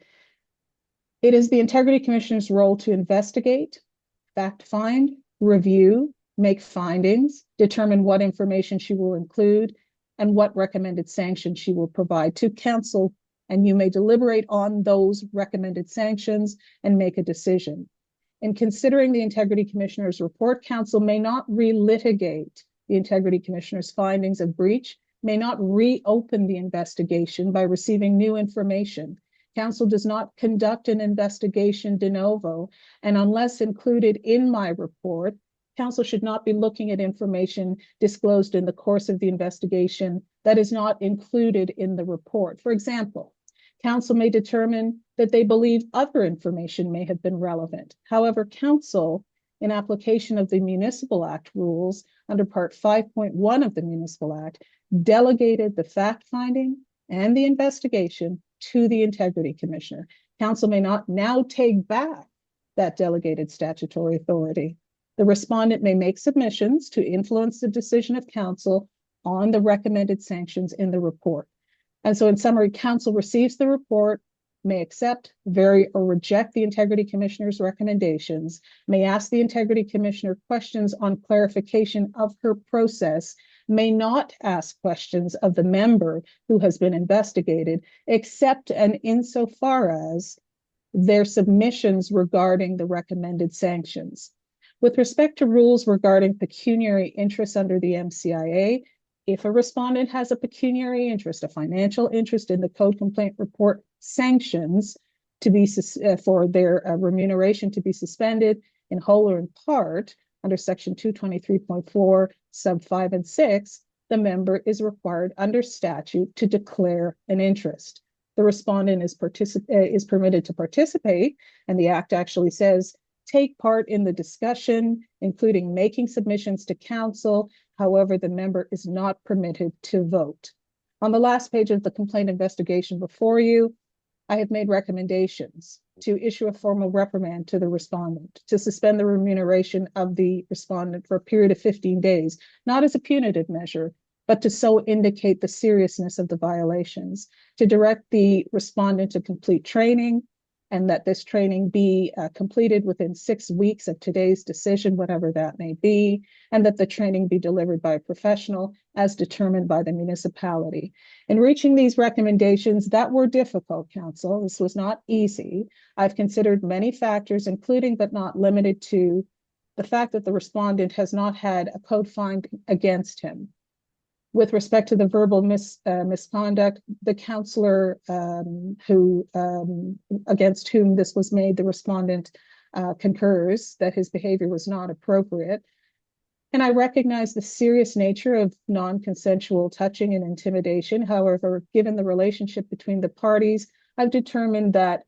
It is the Integrity Commissioner's role to investigate, fact find, review, make findings, determine what information she will include, and what recommended sanctions she will provide to council, and you may deliberate on those recommended sanctions and make a decision. In considering the Integrity Commissioner's report, council may not relitigate the Integrity Commissioner's findings of breach, may not reopen the investigation by receiving new information. Council does not conduct an investigation de novo, and unless included in my report, council should not be looking at information disclosed in the course of the investigation that is not included in the report. For example, council may determine that they believe other information may have been relevant. However, council, in application of the Municipal Act rules under Part 5.1 of the Municipal Act, delegated the fact-finding and the investigation to the Integrity Commissioner. Council may not now take back that delegated statutory authority. The respondent may make submissions to influence the decision of council on the recommended sanctions in the report. And so in summary, council receives the report, may accept, vary, or reject the Integrity Commissioner's recommendations, may ask the Integrity Commissioner questions on clarification of her process, may not ask questions of the member who has been investigated, except and insofar as their submissions regarding the recommended sanctions. With respect to rules regarding pecuniary interests under the MCIA, if a respondent has a pecuniary interest, a financial interest in the code complaint report sanctions to be for their remuneration to be suspended in whole or in part under section 223.4 sub 5 and 6, the member is required under statute to declare an interest. The respondent is permitted to participate, and the Act actually says take part in the discussion, including making submissions to council. However, the member is not permitted to vote. On the last page of the complaint investigation before you, I have made recommendations to issue a formal reprimand to the respondent, to suspend the remuneration of the respondent for a period of 15 days, not as a punitive measure, but to so indicate the seriousness of the violations, to direct the respondent to complete training, and that this training be completed within 6 weeks of today's decision, whatever that may be, and that the training be delivered by a professional as determined by the municipality. In reaching these recommendations that were difficult, Council, this was not easy. I've considered many factors, including but not limited to the fact that the respondent has not had a code fine against him. With respect to the verbal misconduct, the counselor against whom this was made, the respondent concurs that his behavior was not appropriate. And I recognize the serious nature of non-consensual touching and intimidation. However, given the relationship between the parties, I've determined that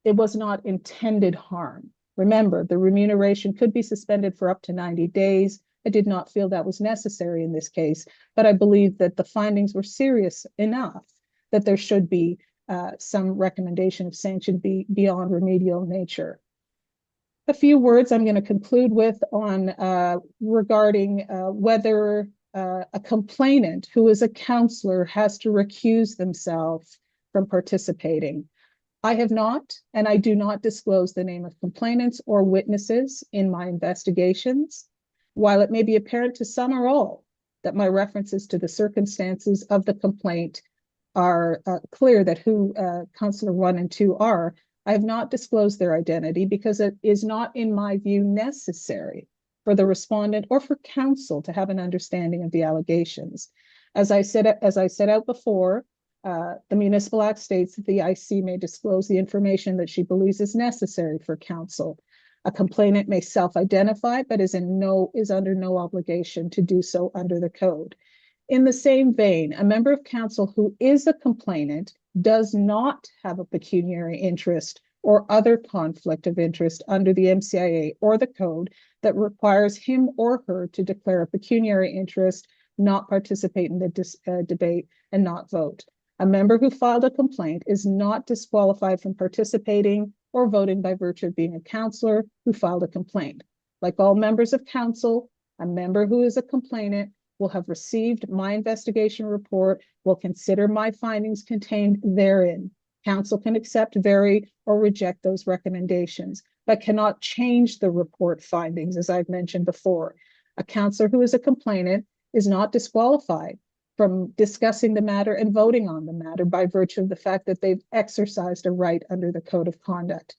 it was not intended harm. Remember, the remuneration could be suspended for up to 90 days. I did not feel that was necessary in this case, but I believe that the findings were serious enough that there should be some recommendation of sanction beyond remedial nature. A few words I'm going to conclude with on regarding whether a complainant who is a counselor has to recuse themselves from participating. I have not, and I do not disclose the name of complainants or witnesses in my investigations. While it may be apparent to some or all that my references to the circumstances of the complaint are clear that who Councillor 1 and 2 are, I have not disclosed their identity because it is not, in my view, necessary for the respondent or for counsel to have an understanding of the allegations. As I set out before, the Municipal Act states that the IC may disclose the information that she believes is necessary for counsel. A complainant may self-identify, but is under no obligation to do so under the code. In the same vein, a member of council who is a complainant does not have a pecuniary interest or other conflict of interest under the MCIA or the code that requires him or her to declare a pecuniary interest, not participate in the debate, and not vote. A member who filed a complaint is not disqualified from participating or voting by virtue of being a councillor who filed a complaint. Like all members of council, a member who is a complainant will have received my investigation report, will consider my findings contained therein. Council can accept, vary, or reject those recommendations, but cannot change the report findings, as I've mentioned before. A councillor who is a complainant is not disqualified from discussing the matter and voting on the matter by virtue of the fact that they've exercised a right under the Code of Conduct.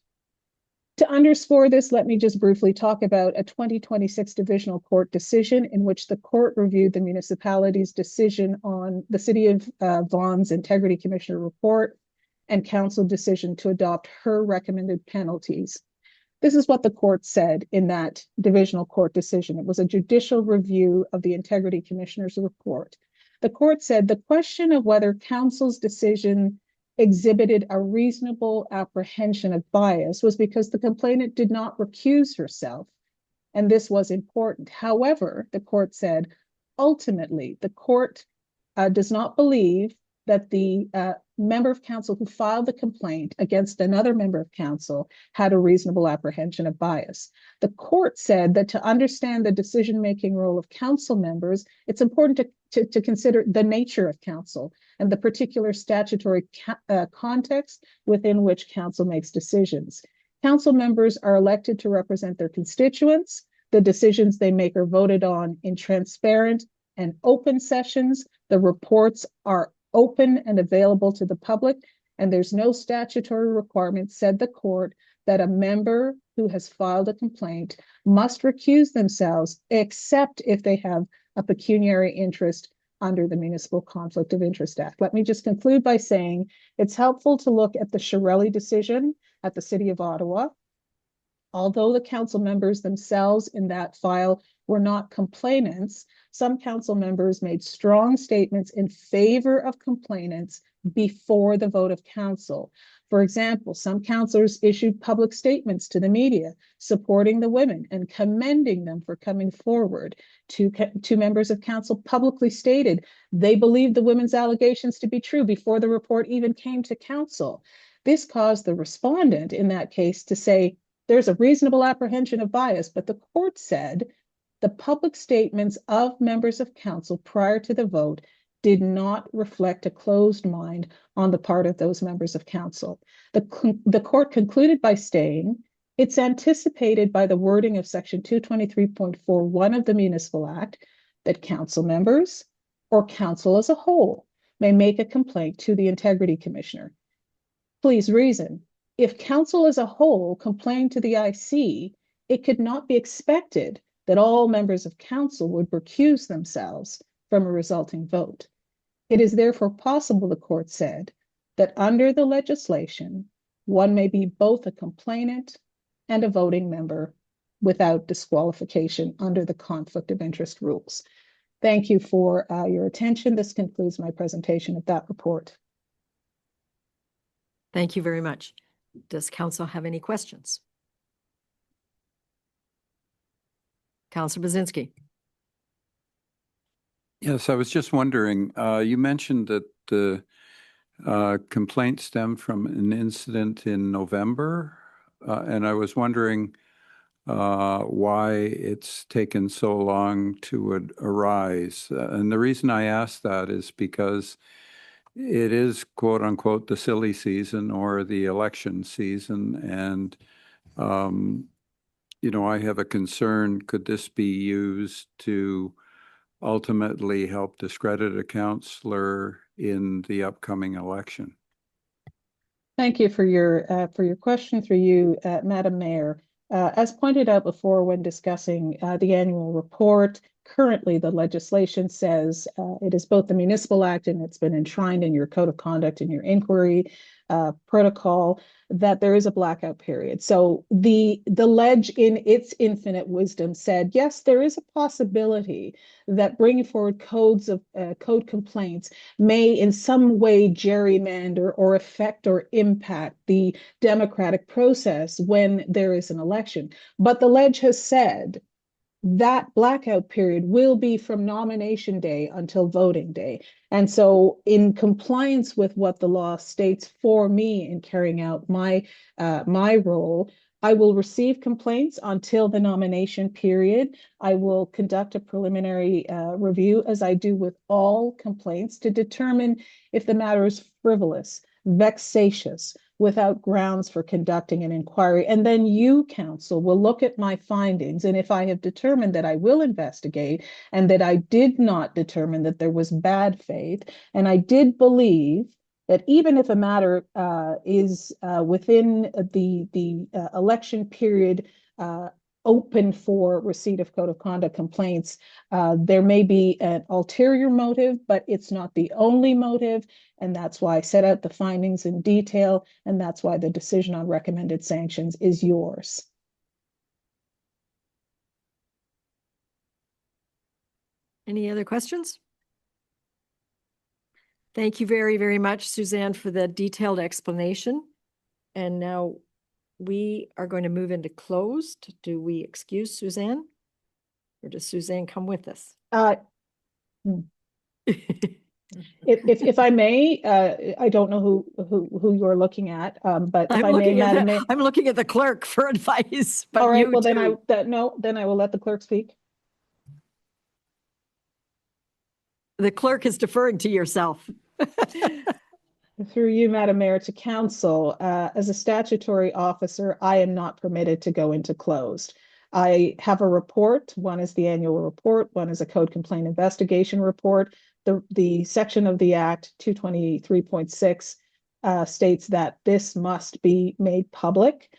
To underscore this, let me just briefly talk about a 2026 Divisional Court decision in which the court reviewed the municipality's decision on the City of Vaughan's Integrity Commissioner report and council decision to adopt her recommended penalties. This is what the court said in that Divisional Court decision. It was a judicial review of the Integrity Commissioner's report. The court said the question of whether council's decision exhibited a reasonable apprehension of bias was because the complainant did not recuse herself, and this was important. However, the court said, ultimately, the court does not believe that the member of council who filed the complaint against another member of council had a reasonable apprehension of bias. The court said that to understand the decision-making role of council members, it's important to consider the nature of council and the particular statutory context within which council makes decisions. Council members are elected to represent their constituents. The decisions they make are voted on in transparent and open sessions. The reports are open and available to the public, and there's no statutory requirement, said the court, that a member who has filed a complaint must recuse themselves except if they have a pecuniary interest under the Municipal Conflict of Interest Act. Let me just conclude by saying it's helpful to look at the Shirelli decision at the City of Ottawa. Although the council members themselves in that file were not complainants, some council members made strong statements in favor of complainants before the vote of council. For example, some councillors issued public statements to the media supporting the women and commending them for coming forward. Two members of council publicly stated they believed the women's allegations to be true before the report even came to council. This caused the respondent in that case to say, there's a reasonable apprehension of bias, but the court said the public statements of members of council prior to the vote did not reflect a closed mind on the part of those members of council. The court concluded by saying, it's anticipated by the wording of section 223.41 of the Municipal Act that council members or council as a whole may make a complaint to the Integrity Commissioner. Please reason, if council as a whole complained to the IC, it could not be expected that all members of council would recuse themselves from a resulting vote. It is therefore possible, the court said, that under the legislation, one may be both a complainant and a voting member without disqualification under the conflict of interest rules. Thank you for your attention. This concludes my presentation of that report. Thank you very much. Does council have any questions? Councillor Bazinski. Yes, I was just wondering, you mentioned that the complaint stemmed from an incident in November, and I was wondering why it's taken so long to arise. And the reason I ask that is because it is, quote unquote, the silly season or the election season. And, you know, I have a concern, could this be used to ultimately help discredit a councillor in the upcoming election? Thank you for your question through you, Madam Mayor. As pointed out before when discussing the annual report, currently the legislation says it is both the Municipal Act and it's been enshrined in your Code of Conduct and your inquiry protocol that there is a blackout period. So the ledge in its infinite wisdom said, yes, there is a possibility that bringing forward code complaints may in some way gerrymander or affect or impact the democratic process when there is an election. But the ledge has said that blackout period will be from nomination day until voting day. And so in compliance with what the law states for me in carrying out my role, I will receive complaints until the nomination period. I will conduct a preliminary review, as I do with all complaints, to determine if the matter is frivolous, vexatious, without grounds for conducting an inquiry. And then you, council, will look at my findings. And if I have determined that I will investigate and that I did not determine that there was bad faith, and I did believe that even if a matter is within the election period open for receipt of code of conduct complaints, there may be an ulterior motive, but it's not the only motive. And that's why I set out the findings in detail. And that's why the decision on recommended sanctions is yours. Any other questions? Thank you very, very much, Suzanne, for the detailed explanation. And now we are going to move into closed. Do we excuse Suzanne? Or does Suzanne come with us? If I may, I don't know who you're looking at, but if I may, Madam Mayor. I'm looking at the clerk for advice. But all right, well, then I will let the clerk speak. The clerk is deferring to yourself. Through you, Madam Mayor, to council, as a statutory officer, I am not permitted to go into closed. I have a report. One is the annual report. One is a code complaint investigation report. The section of the Act 223.6 states that this must be made public.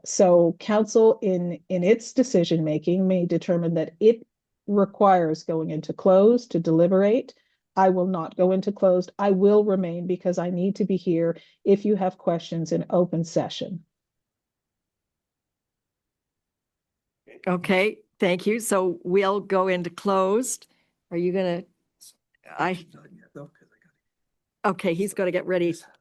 So council in its decision making may determine that it requires going into closed to deliberate. I will not go into closed. I will remain because I need to be here if you have questions in open session. Okay, thank you. So we'll go into closed. Are you going to? Okay, he's going to get ready. Stop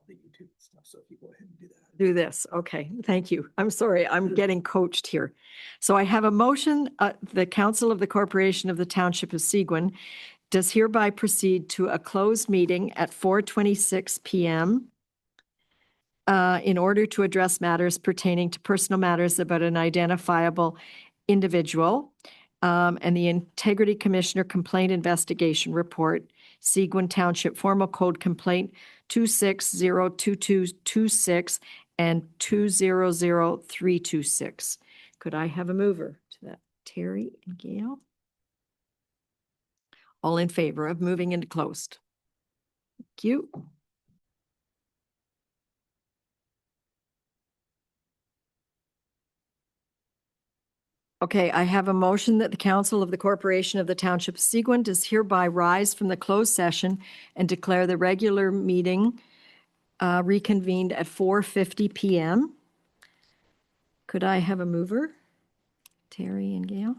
the YouTube stuff, so if you go ahead and do that. Do this. Okay, thank you. I'm sorry, I'm getting coached here. So I have a motion. The Council of the Corporation of the Township of Seguin does hereby proceed to a closed meeting at 4:26 p.m. in order to address matters pertaining to personal matters about an identifiable individual, and the Integrity Commissioner Complaint Investigation Report, Seguin Township Formal Code Complaint 26-02226 and 200326. Could I have a mover to that? Terry and Gail? All in favor of moving into closed? Thank you. Okay, I have a motion that the Council of the Corporation of the Township of Seguin does hereby rise from the closed session and declare the regular meeting reconvened at 4:50 p.m. Could I have a mover? Terry and Gail?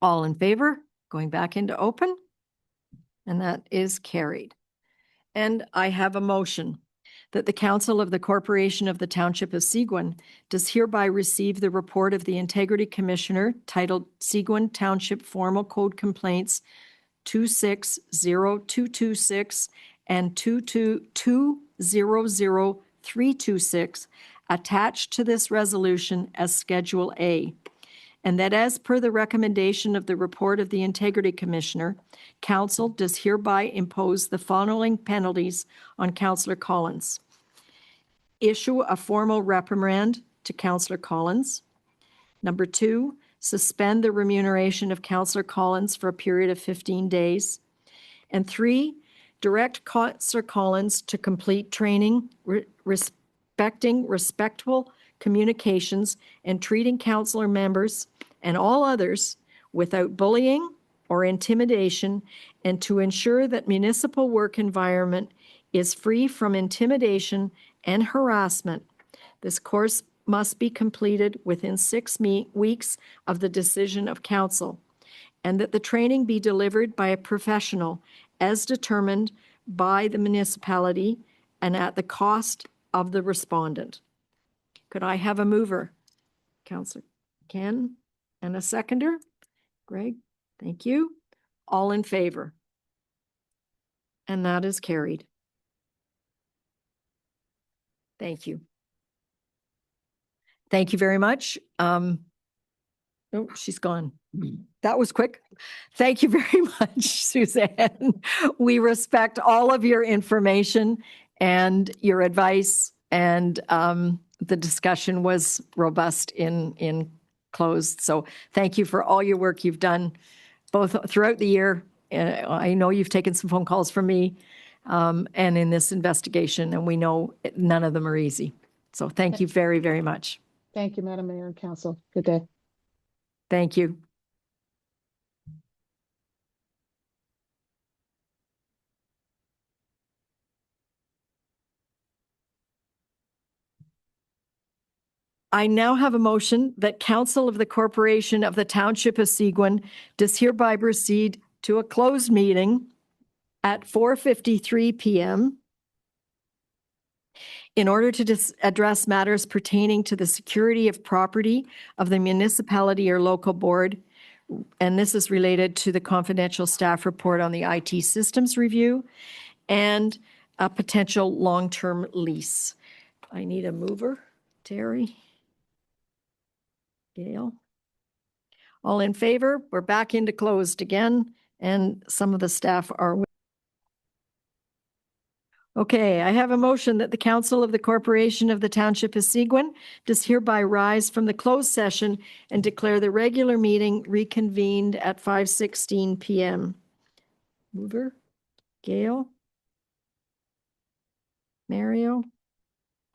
All in favor? Going back into open? And that is carried. And I have a motion that the Council of the Corporation of the Township of Seguin does hereby receive the report of the Integrity Commissioner titled Seguin Township Formal Code Complaints 26-0226 and 200326 attached to this resolution as Schedule A, and that as per the recommendation of the report of the Integrity Commissioner, Council does hereby impose the following penalties on Councillor Collins. Issue a formal reprimand to Councillor Collins. Number 2, suspend the remuneration of Councillor Collins for a period of 15 days. And 3, direct Councillor Collins to complete training respecting respectful communications and treating councillor members and all others without bullying or intimidation, and to ensure that municipal work environment is free from intimidation and harassment. This course must be completed within 6 weeks of the decision of council, and that the training be delivered by a professional as determined by the municipality and at the cost of the respondent. Could I have a mover? Councillor Ken, and a seconder? Greg, thank you. All in favor? And that is carried. Thank you. Thank you very much. Oh, she's gone. That was quick. Thank you very much, Suzanne. We respect all of your information and your advice, and the discussion was robust in closed. So thank you for all your work you've done both throughout the year. I know you've taken some phone calls from me and in this investigation, and we know none of them are easy. So thank you very, very much. Thank you, Madam Mayor and Council. Good day. Thank you. I now have a motion that Council of the Corporation of the Township of Seguin does hereby proceed to a closed meeting at 4:53 p.m. in order to address matters pertaining to the security of property of the municipality or local board. And this is related to the confidential staff report on the IT systems review and a potential long-term lease. I need a mover. Terry? Gail? All in favor? We're back into closed again, and some of the staff are. Okay, I have a motion that the Council of the Corporation of the Township of Seguin does hereby rise from the closed session and declare the regular meeting reconvened at 5:16 p.m. Mover? Gail? Mario?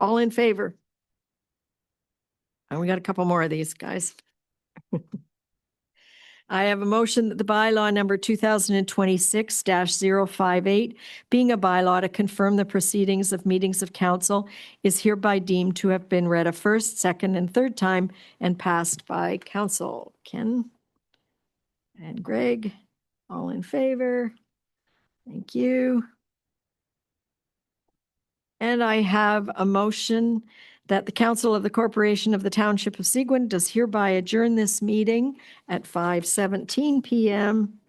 All in favor? And we got a couple more of these, guys. I have a motion that the bylaw number 2026-058, being a bylaw to confirm the proceedings of meetings of council, is hereby deemed to have been read a first, second, and third time and passed by council. Ken and Greg, all in favor? Thank you. And I have a motion that the Council of the Corporation of the Township of Seguin does hereby adjourn this meeting at 5:17 p.m.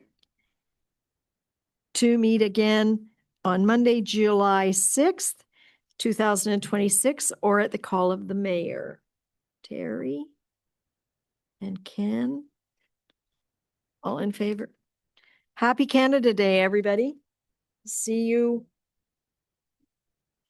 to meet again on Monday, July 6th, 2026, or at the call of the mayor. Terry and Ken, all in favor? Happy Canada Day, everybody. See you